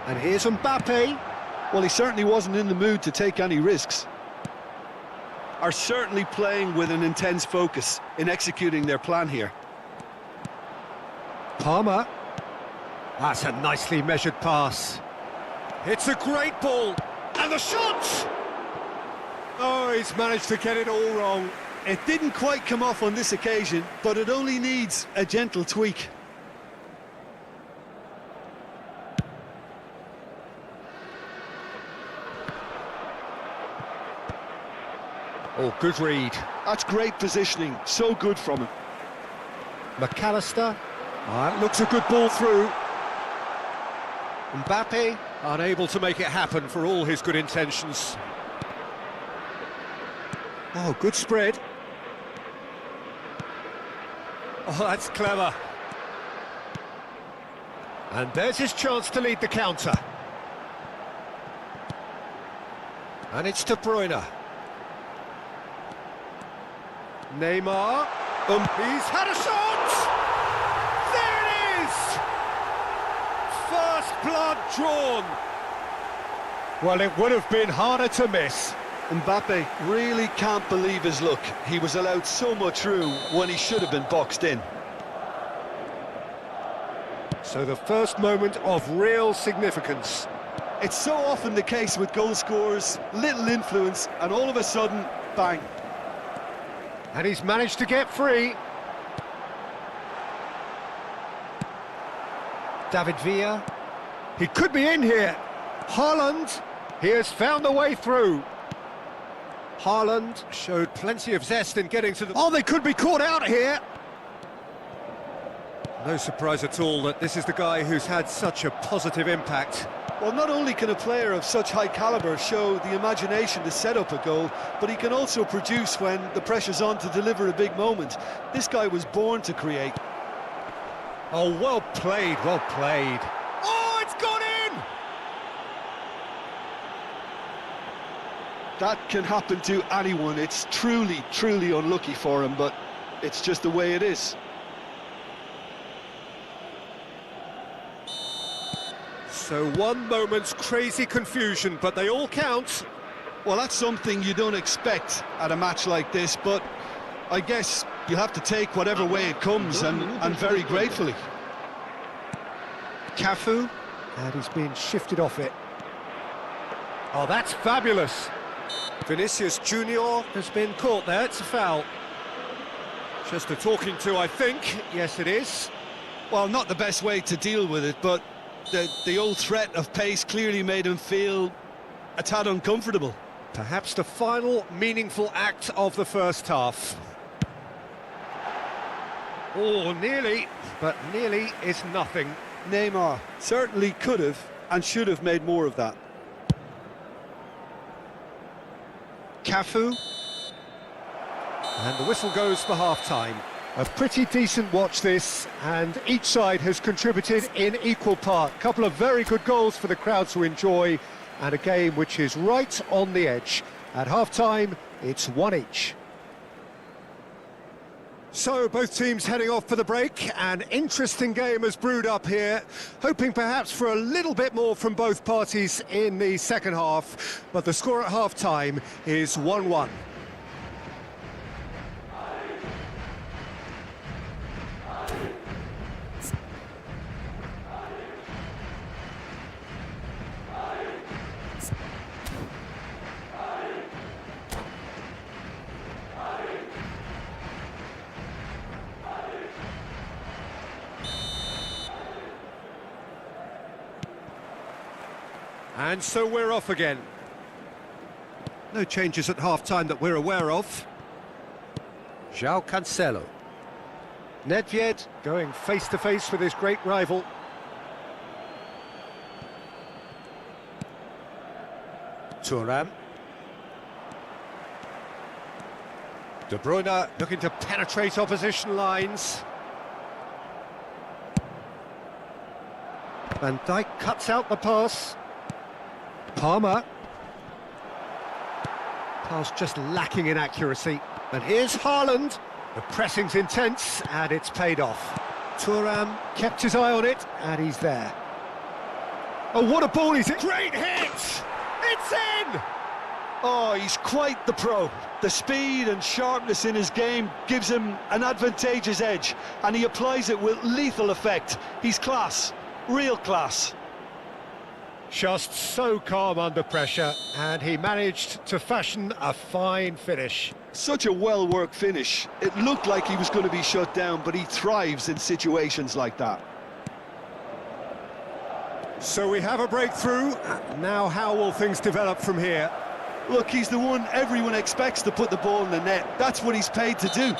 Speaker 1: And here's Mbappe.
Speaker 2: Well, he certainly wasn't in the mood to take any risks. Are certainly playing with an intense focus in executing their plan here.
Speaker 1: Palmer. That's a nicely measured pass. It's a great ball. And the shot! Oh, he's managed to get it all wrong.
Speaker 2: It didn't quite come off on this occasion, but it only needs a gentle tweak.
Speaker 1: Oh, good read.
Speaker 2: That's great positioning, so good from him.
Speaker 1: McAllister. That looks a good ball through. Mbappe, unable to make it happen for all his good intentions. Oh, good spread. Oh, that's clever. And there's his chance to lead the counter. And it's De Bruyne. Neymar. He's had a shot! There it is! First blood drawn. Well, it would have been harder to miss.
Speaker 2: Mbappe really can't believe his luck. He was allowed so much room when he should have been boxed in.
Speaker 1: So the first moment of real significance.
Speaker 2: It's so often the case with goal scorers, little influence, and all of a sudden, bang.
Speaker 1: And he's managed to get free. David Villa. He could be in here. Haaland. He has found a way through. Haaland showed plenty of zest in getting to the... Oh, they could be caught out here. No surprise at all that this is the guy who's had such a positive impact.
Speaker 2: Well, not only can a player of such high calibre show the imagination to set up a goal, but he can also produce when the pressure's on to deliver a big moment. This guy was born to create.
Speaker 1: Oh, well played, well played. Oh, it's gone in!
Speaker 2: That can happen to anyone. It's truly, truly unlucky for him, but it's just the way it is.
Speaker 1: So one moment's crazy confusion, but they all count.
Speaker 2: Well, that's something you don't expect at a match like this, but I guess you have to take whatever way it comes, and very gratefully.
Speaker 1: Cafu, and he's been shifted off it. Oh, that's fabulous. Vinicius Junior has been caught there, it's a foul. Just a talking to, I think. Yes, it is.
Speaker 2: Well, not the best way to deal with it, but the old threat of pace clearly made him feel a tad uncomfortable.
Speaker 1: Perhaps the final meaningful act of the first half. Oh, nearly, but nearly is nothing.
Speaker 4: Neymar certainly could have and should have made more of that.
Speaker 1: Cafu. And the whistle goes for half-time. A pretty decent watch this, and each side has contributed in equal part. A couple of very good goals for the crowd to enjoy, and a game which is right on the edge. At half-time, it's 1 each. So, both teams heading off for the break. An interesting game has brewed up here, hoping perhaps for a little bit more from both parties in the second half, but the score at half-time is 1-1. And so we're off again. No changes at half-time that we're aware of. João Cancelo. Nedved going face-to-face with his great rival. Thuram. De Bruyne looking to penetrate opposition lines. Van Dijk cuts out the pass. Palmer. Pass just lacking in accuracy. And here's Haaland. The pressing's intense, and it's paid off. Thuram kept his eye on it, and he's there. Oh, what a ball is it! Great hit! It's in!
Speaker 4: Oh, he's quite the pro. The speed and sharpness in his game gives him an advantageous edge, and he applies it with lethal effect. He's class, real class.
Speaker 1: Just so calm under pressure, and he managed to fashion a fine finish.
Speaker 2: Such a well-worked finish. It looked like he was going to be shut down, but he thrives in situations like that.
Speaker 1: So we have a breakthrough. Now how will things develop from here?
Speaker 4: Look, he's the one everyone expects to put the ball in the net. That's what he's paid to do.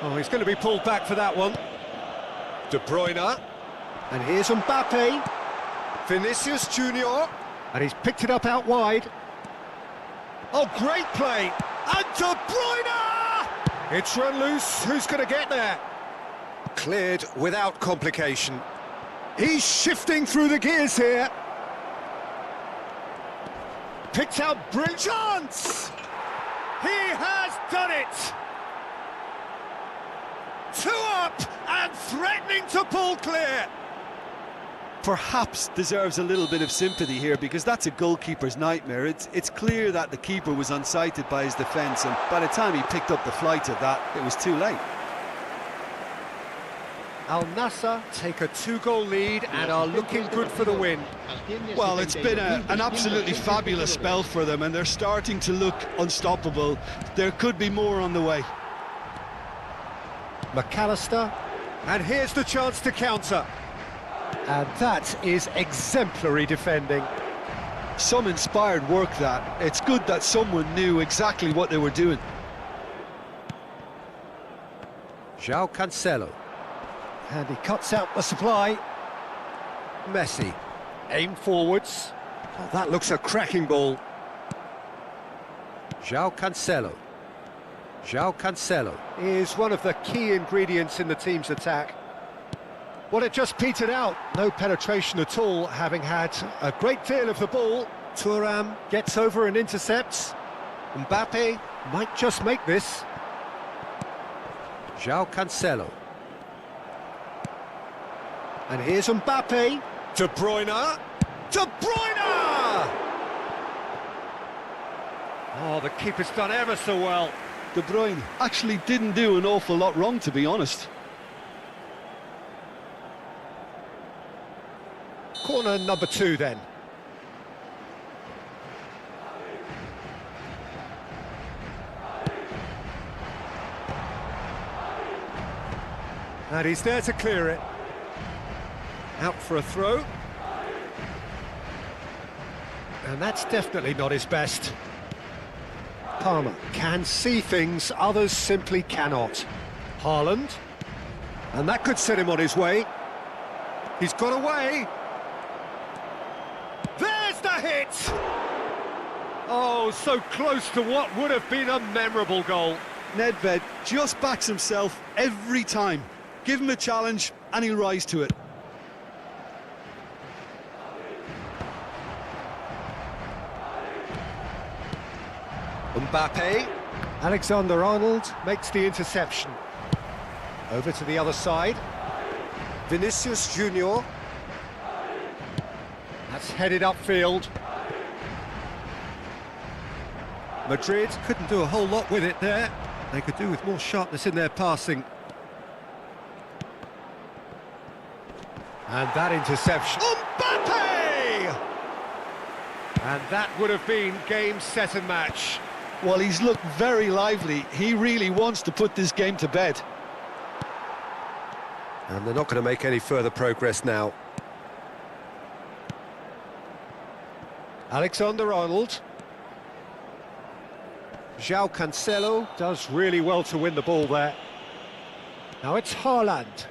Speaker 1: Oh, he's going to be pulled back for that one. De Bruyne. And here's Mbappe. Vinicius Junior. And he's picked it up out wide. Oh, great play. And De Bruyne! It's run loose. Who's going to get there? Cleared without complication. He's shifting through the gears here. Picked out brilliant chance! He has done it! 2 up and threatening to pull clear.
Speaker 4: Perhaps deserves a little bit of sympathy here, because that's a goalkeeper's nightmare. It's clear that the keeper was unsighted by his defence, and by the time he picked up the flight of that, it was too late.
Speaker 1: Al Nassr take a 2-goal lead and are looking good for the win.
Speaker 2: Well, it's been an absolutely fabulous spell for them, and they're starting to look unstoppable. There could be more on the way.
Speaker 1: McAllister, and here's the chance to counter. And that is exemplary defending.
Speaker 2: Some inspired work that. It's good that someone knew exactly what they were doing.
Speaker 1: João Cancelo. And he cuts out the supply. Messi. Aim forwards. Oh, that looks a cracking ball. João Cancelo. João Cancelo is one of the key ingredients in the team's attack. Well, it just petered out. No penetration at all, having had a great deal of the ball. Thuram gets over and intercepts. Mbappe might just make this. João Cancelo. And here's Mbappe. De Bruyne. De Bruyne! Oh, the keeper's done ever so well.
Speaker 2: De Bruyne actually didn't do an awful lot wrong, to be honest.
Speaker 1: Corner number 2 then. And he's there to clear it. Out for a throw. And that's definitely not his best. Palmer can see things others simply cannot. Haaland. And that could set him on his way. He's got away. There's the hit! Oh, so close to what would have been a memorable goal.
Speaker 2: Nedved just backs himself every time. Give him a challenge and he'll rise to it.
Speaker 1: Mbappe. Alexander-Arnold makes the interception. Over to the other side. Vinicius Junior. That's headed upfield. Madrid couldn't do a whole lot with it there. They could do with more sharpness in their passing. And that interception. Mbappe! And that would have been game, set and match.
Speaker 2: Well, he's looked very lively. He really wants to put this game to bed.
Speaker 1: And they're not going to make any further progress now. Alexander-Arnold. João Cancelo does really well to win the ball there. Now it's Haaland.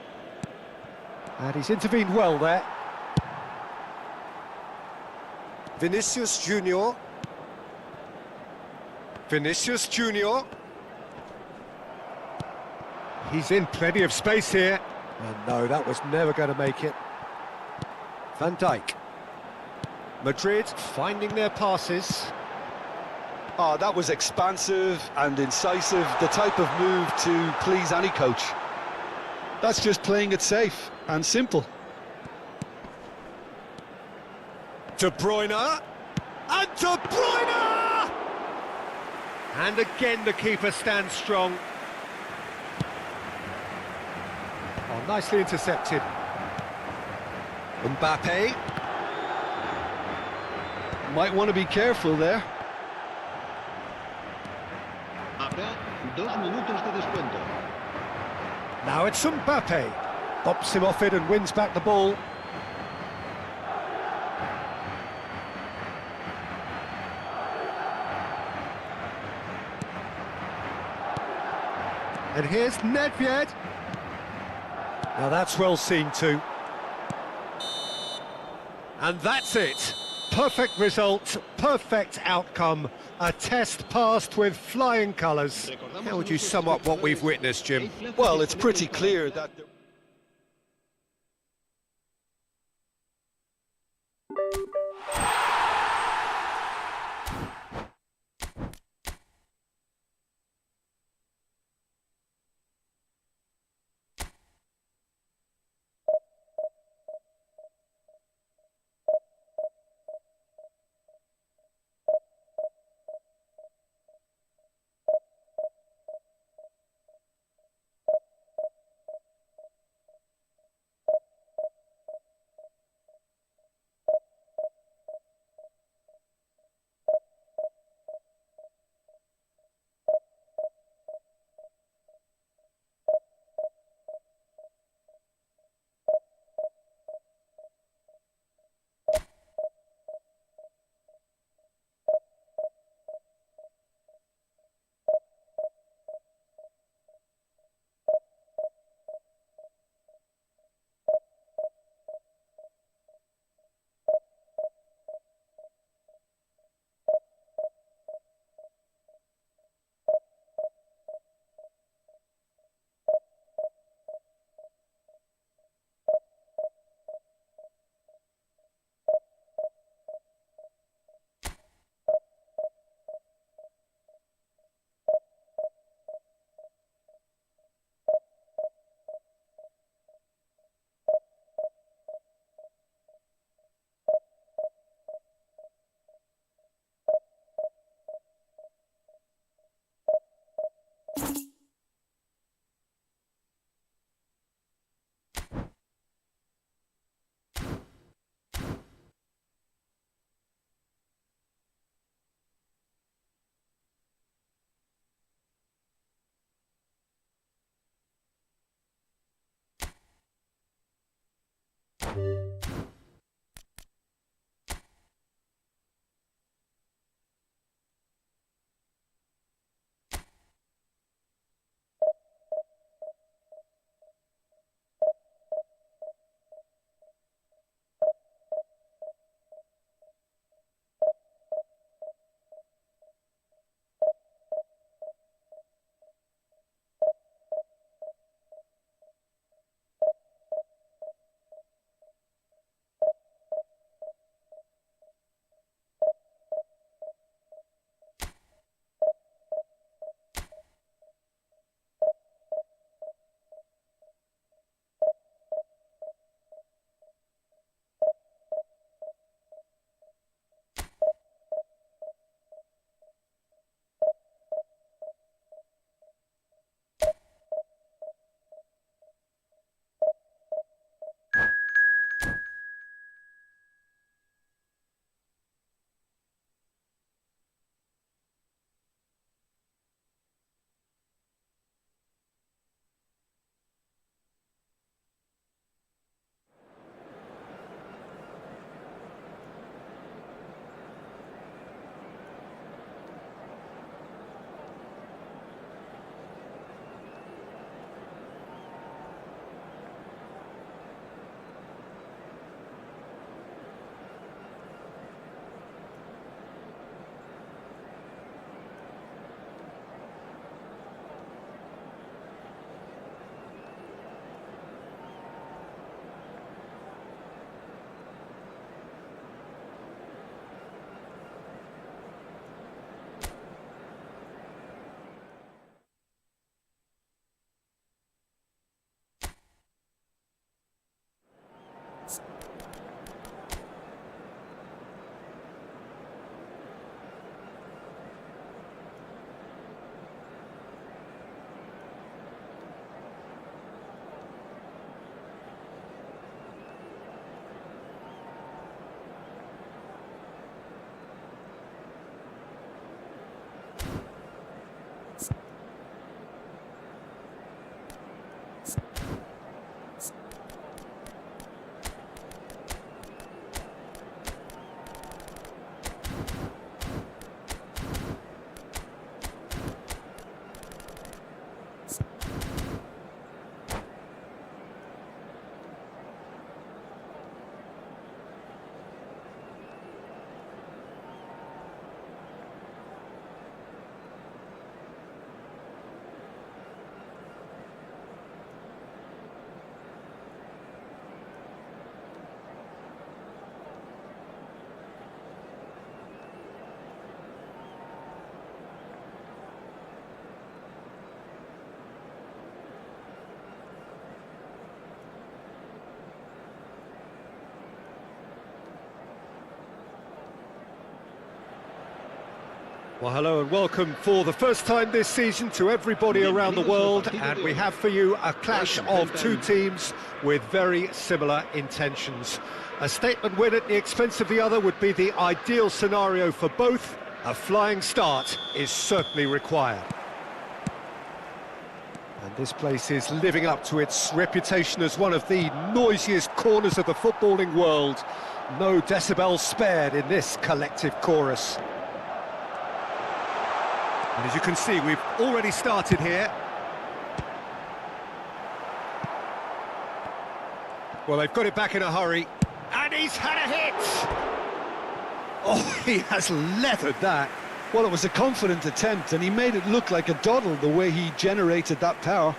Speaker 1: And he's intervened well there. Vinicius Junior. Vinicius Junior. He's in plenty of space here. And no, that was never going to make it. Van Dijk. Madrid finding their passes.
Speaker 2: Oh, that was expansive and incisive, the type of move to please any coach. That's just playing it safe and simple.
Speaker 1: De Bruyne. And De Bruyne! And again the keeper stands strong. Oh, nicely intercepted. Mbappe.
Speaker 2: Might want to be careful there.
Speaker 5: Habrá 2 minutos de descuento.
Speaker 1: Now it's Mbappe. Bops him off it and wins back the ball. And here's Nedved. Now that's well seen too. And that's it. Perfect result, perfect outcome. A test passed with flying colours. How would you sum up what we've witnessed, Jim?
Speaker 2: Well, it's pretty clear that...
Speaker 1: Well, hello and welcome for the first time this season to everybody around the world, and we have for you a clash of two teams with very similar intentions. A statement win at the expense of the other would be the ideal scenario for both. A flying start is certainly required. And this place is living up to its reputation as one of the noisiest corners of the footballing world. No decibels spared in this collective chorus. And as you can see, we've already started here. Well, they've got it back in a hurry. And he's had a hit! Oh, he has leathered that.
Speaker 2: Well, it was a confident attempt, and he made it look like a doddle the way he generated that power.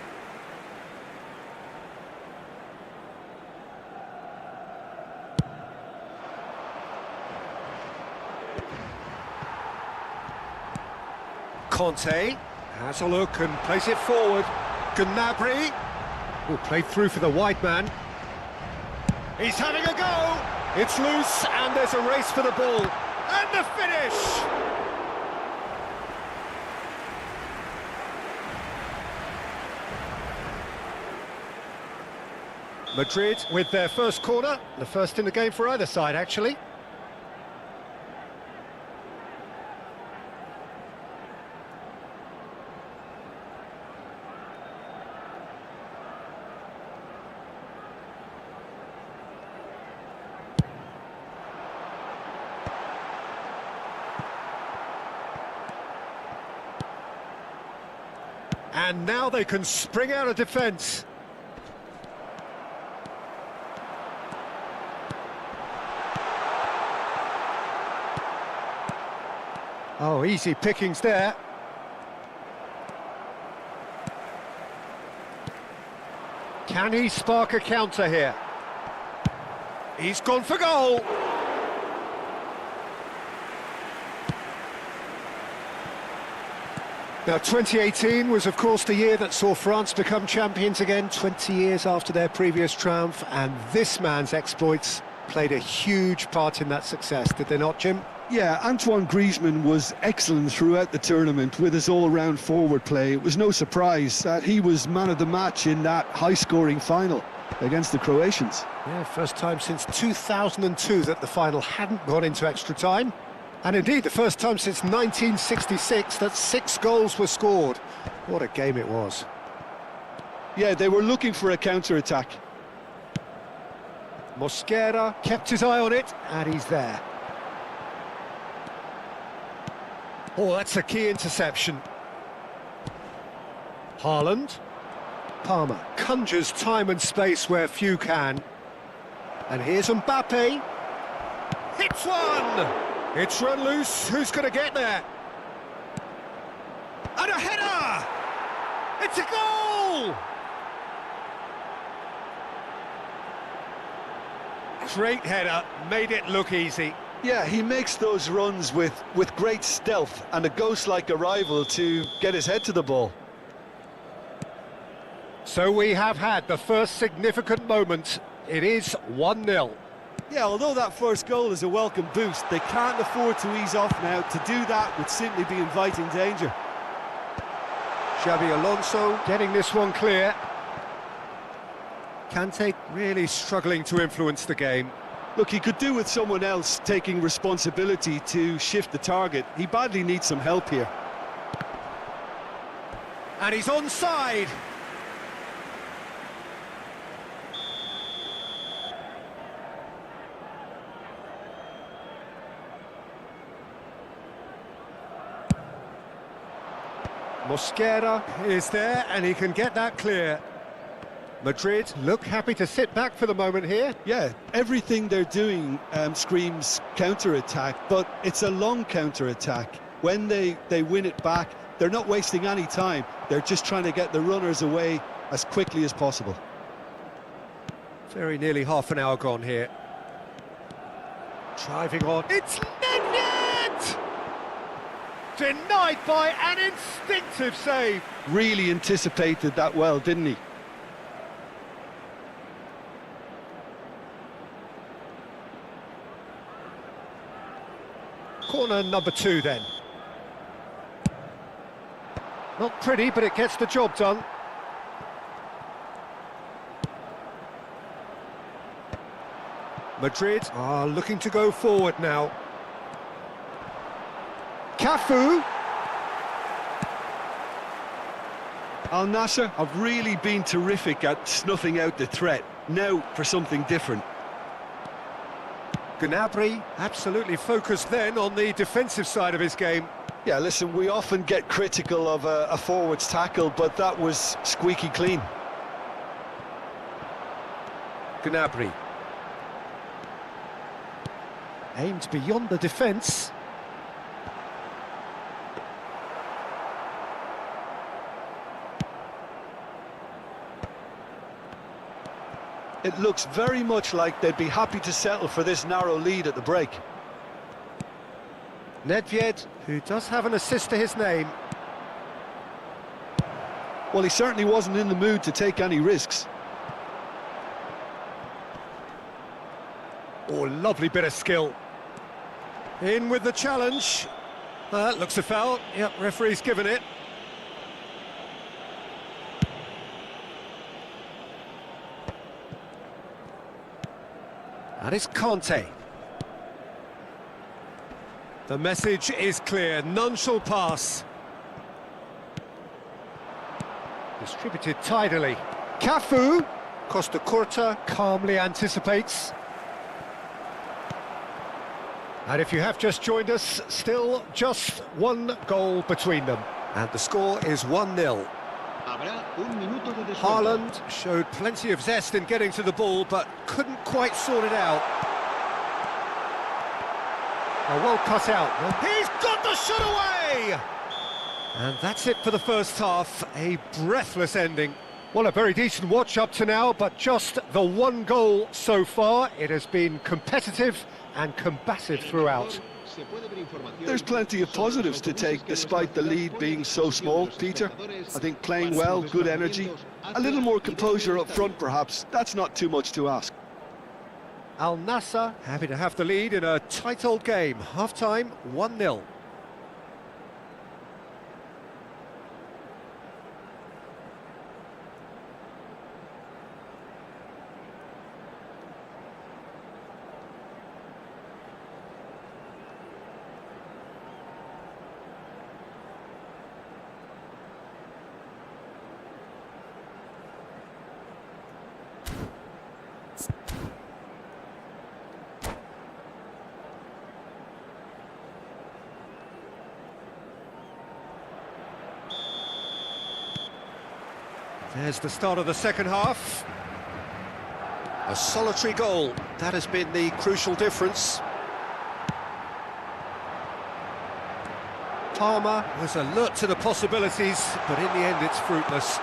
Speaker 1: Conte has a look and plays it forward. Gnabry will play through for the wide man. He's having a go. It's loose and there's a race for the ball. And the finish! Madrid with their first corner, the first in the game for either side actually. And now they can spring out of defence. Oh, easy pickings there. Can he spark a counter here? He's gone for goal. Now, 2018 was, of course, the year that saw France become champions again, 20 years after their previous triumph, and this man's exploits played a huge part in that success, did they not, Jim?
Speaker 2: Yeah, Antoine Griezmann was excellent throughout the tournament with his all-round forward play. It was no surprise that he was man of the match in that high-scoring final against the Croatians.
Speaker 1: Yeah, first time since 2002 that the final hadn't gone into extra time. And indeed, the first time since 1966 that 6 goals were scored. What a game it was.
Speaker 2: Yeah, they were looking for a counter-attack.
Speaker 1: Mosquera kept his eye on it, and he's there. Oh, that's a key interception. Haaland. Palmer conjures time and space where few can. And here's Mbappe. Hits one! It's run loose. Who's going to get there? And a header! It's a goal! Great header, made it look easy.
Speaker 2: Yeah, he makes those runs with great stealth and a ghost-like arrival to get his head to the ball.
Speaker 1: So we have had the first significant moment. It is 1-0.
Speaker 4: Yeah, although that first goal is a welcome boost, they can't afford to ease off now. To do that would simply be inviting danger.
Speaker 1: Xabi Alonso getting this one clear. Kante really struggling to influence the game.
Speaker 2: Look, he could do with someone else taking responsibility to shift the target. He badly needs some help here.
Speaker 1: And he's onside. Mosquera is there, and he can get that clear. Madrid look happy to sit back for the moment here.
Speaker 2: Yeah, everything they're doing screams counter-attack, but it's a long counter-attack. When they win it back, they're not wasting any time. They're just trying to get the runners away as quickly as possible.
Speaker 1: Very nearly half an hour gone here. Driving on. It's Nedved! Denied by an instinctive save.
Speaker 2: Really anticipated that well, didn't he?
Speaker 1: Corner number 2 then. Not pretty, but it gets the job done. Madrid are looking to go forward now. Cafu.
Speaker 2: Al Nassr have really been terrific at snuffing out the threat. Now for something different.
Speaker 1: Gnabry absolutely focused then on the defensive side of his game.
Speaker 2: Yeah, listen, we often get critical of a forward's tackle, but that was squeaky clean.
Speaker 1: Gnabry. Aimed beyond the defence.
Speaker 2: It looks very much like they'd be happy to settle for this narrow lead at the break.
Speaker 1: Nedved, who does have an assist to his name.
Speaker 2: Well, he certainly wasn't in the mood to take any risks.
Speaker 1: Oh, lovely bit of skill. In with the challenge. Looks a foul. Yep, referee's given it. That is Kante. The message is clear, none shall pass. Distributed tidily. Cafu. Costa Curta calmly anticipates. And if you have just joined us, still just 1 goal between them. And the score is 1-0.
Speaker 5: Habrá un minuto de descuento.
Speaker 1: Haaland showed plenty of zest in getting to the ball, but couldn't quite sort it out. Well cut out. He's got the shot away! And that's it for the first half. A breathless ending. Well, a very decent watch up to now, but just the one goal so far. It has been competitive and combative throughout.
Speaker 2: There's plenty of positives to take despite the lead being so small, Peter. I think playing well, good energy, a little more composure up front perhaps. That's not too much to ask.
Speaker 1: Al Nassr happy to have the lead in a tight old game. Half-time, 1-0. There's the start of the second half. A solitary goal, that has been the crucial difference. Palmer was alert to the possibilities, but in the end it's fruitless.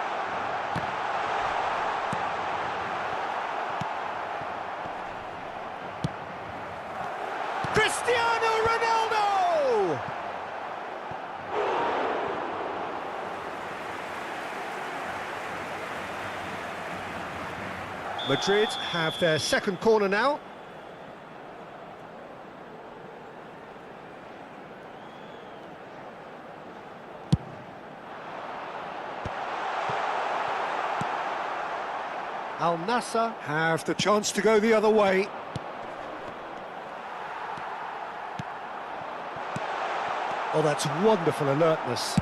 Speaker 1: Cristiano Ronaldo! Madrid have their second corner now. Al Nassr have the chance to go the other way. Oh, that's wonderful alertness.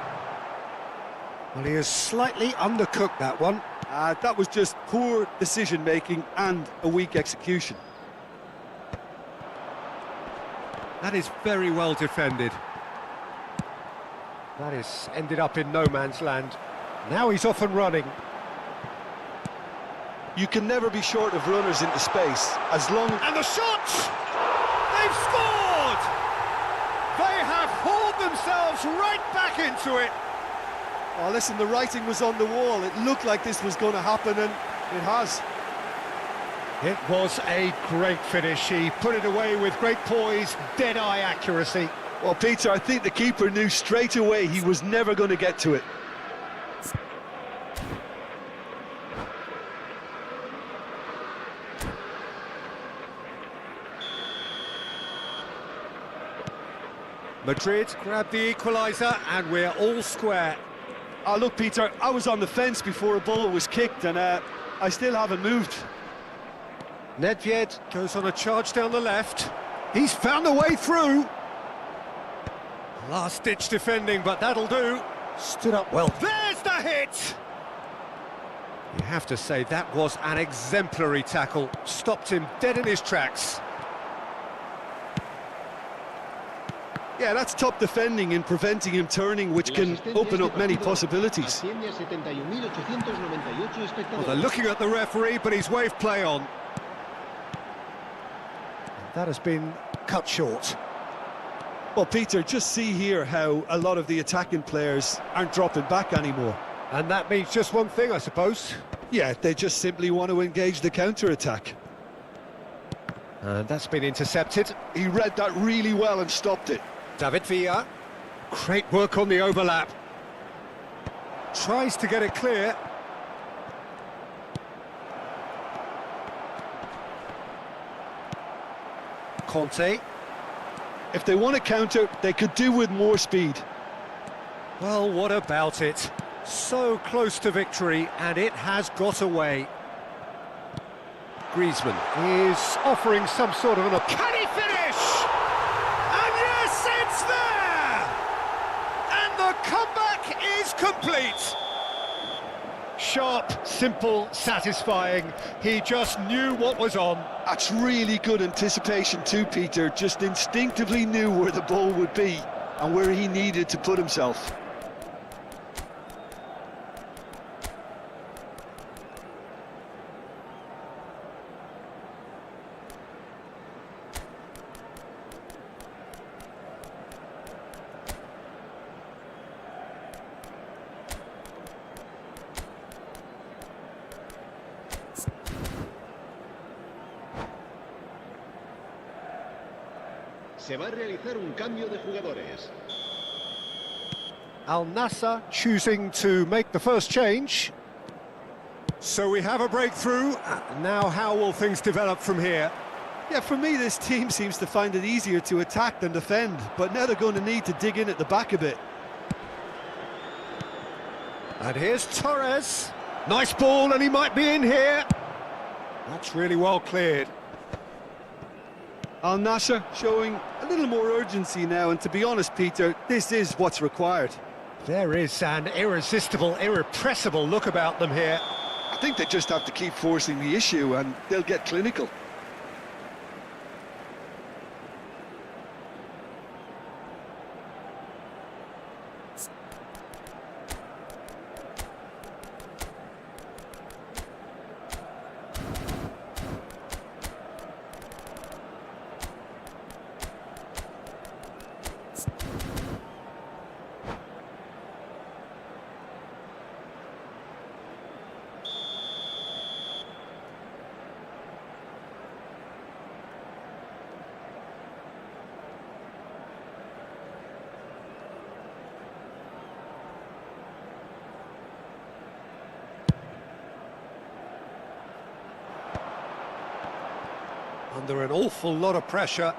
Speaker 1: Well, he has slightly undercooked that one.
Speaker 4: That was just poor decision-making and a weak execution.
Speaker 1: That is very well defended. That is ended up in no man's land. Now he's off and running.
Speaker 2: You can never be short of runners into space, as long as...
Speaker 1: And the shot! They've scored! They have hauled themselves right back into it.
Speaker 4: Oh, listen, the writing was on the wall. It looked like this was going to happen, and it has.
Speaker 1: It was a great finish. He put it away with great poise, dead-eye accuracy.
Speaker 2: Well, Peter, I think the keeper knew straight away he was never going to get to it.
Speaker 1: Madrid grabbed the equaliser, and we're all square.
Speaker 2: Look, Peter, I was on the fence before a ball was kicked, and I still haven't moved.
Speaker 1: Nedved goes on a charge down the left. He's found a way through. Last-ditch defending, but that'll do. Stood up well. There's the hit! You have to say that was an exemplary tackle. Stopped him dead in his tracks.
Speaker 2: Yeah, that's top defending and preventing him turning, which can open up many possibilities.
Speaker 1: Well, they're looking at the referee, but he's waved play on. That has been cut short.
Speaker 2: Well, Peter, just see here how a lot of the attacking players aren't dropping back anymore.
Speaker 1: And that means just one thing, I suppose.
Speaker 2: Yeah, they just simply want to engage the counter-attack.
Speaker 1: And that's been intercepted.
Speaker 2: He read that really well and stopped it.
Speaker 1: David Villa. Great work on the overlap. Tries to get it clear. Conte.
Speaker 2: If they want to counter, they could do with more speed.
Speaker 1: Well, what about it? So close to victory, and it has got away. Griezmann is offering some sort of an... Can he finish? And yes, it's there! And the comeback is complete. Sharp, simple, satisfying. He just knew what was on.
Speaker 2: That's really good anticipation too, Peter. Just instinctively knew where the ball would be and where he needed to put himself.
Speaker 5: Se va a realizar un cambio de jugadores.
Speaker 1: Al Nassr choosing to make the first change. So we have a breakthrough. Now how will things develop from here?
Speaker 4: Yeah, for me, this team seems to find it easier to attack than defend, but now they're going to need to dig in at the back a bit.
Speaker 1: And here's Torres. Nice ball, and he might be in here. That's really well cleared.
Speaker 4: Al Nassr showing a little more urgency now, and to be honest, Peter, this is what's required.
Speaker 1: There is an irresistible, irrepressible look about them here.
Speaker 2: I think they just have to keep forcing the issue and they'll get clinical.
Speaker 1: Under an awful lot of pressure.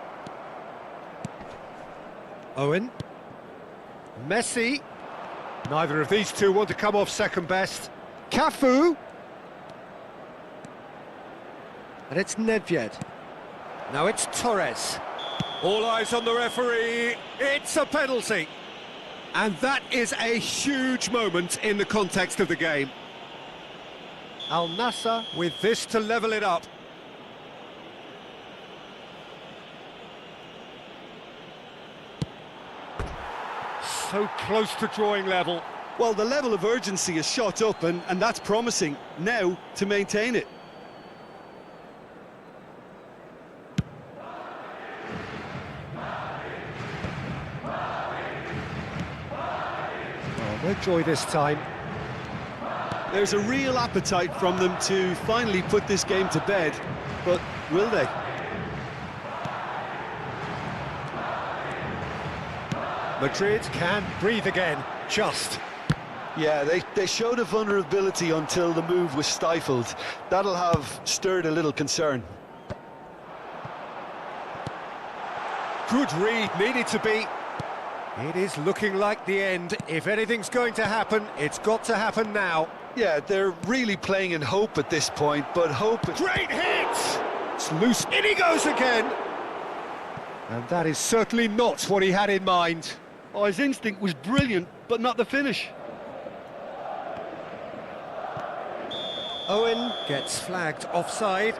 Speaker 1: Owen. Messi. Neither of these two want to come off second best. Cafu. And it's Nedved. Now it's Torres. All eyes on the referee. It's a penalty. And that is a huge moment in the context of the game. Al Nassr with this to level it up. So close to drawing level.
Speaker 4: Well, the level of urgency is shot up, and that's promising. Now to maintain it.
Speaker 1: Oh, no joy this time.
Speaker 4: There's a real appetite from them to finally put this game to bed, but will they?
Speaker 1: Madrid can breathe again, just.
Speaker 2: Yeah, they showed a vulnerability until the move was stifled. That'll have stirred a little concern.
Speaker 1: Good read, needed to be. It is looking like the end. If anything's going to happen, it's got to happen now.
Speaker 2: Yeah, they're really playing in hope at this point, but hope...
Speaker 1: Great hit! It's loose, in he goes again! And that is certainly not what he had in mind.
Speaker 4: Oh, his instinct was brilliant, but not the finish.
Speaker 1: Owen gets flagged offside.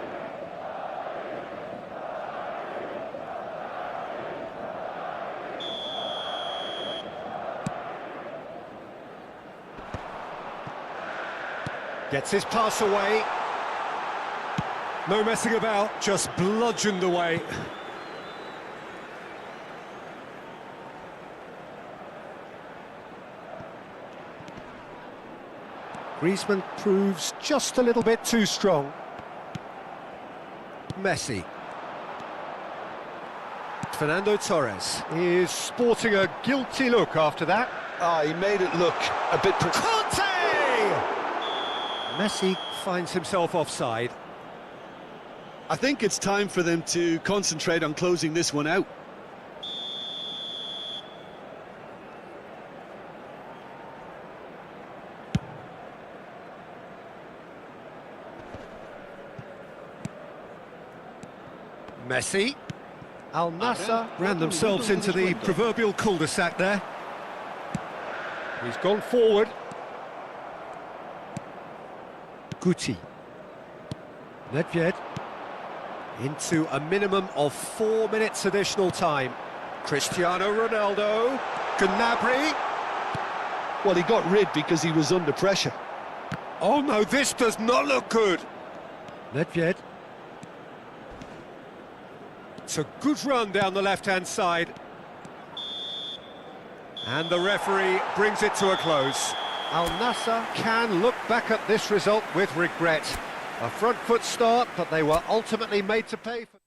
Speaker 1: Gets his pass away. No messing about, just bludgeoned away. Griezmann proves just a little bit too strong. Messi. Fernando Torres is sporting a guilty look after that.
Speaker 2: Ah, he made it look a bit...
Speaker 1: Conte! Messi finds himself offside.
Speaker 4: I think it's time for them to concentrate on closing this one out.
Speaker 1: Messi. Al Nassr ran themselves into the proverbial cul-de-sac there. He's gone forward. Guti. Nedved. Into a minimum of 4 minutes additional time. Cristiano Ronaldo. Gnabry.
Speaker 2: Well, he got rid because he was under pressure.
Speaker 1: Oh no, this does not look good. Nedved. It's a good run down the left-hand side. And the referee brings it to a close. Al Nassr can look back at this result with regret. A front foot start, but they were ultimately made to pay for...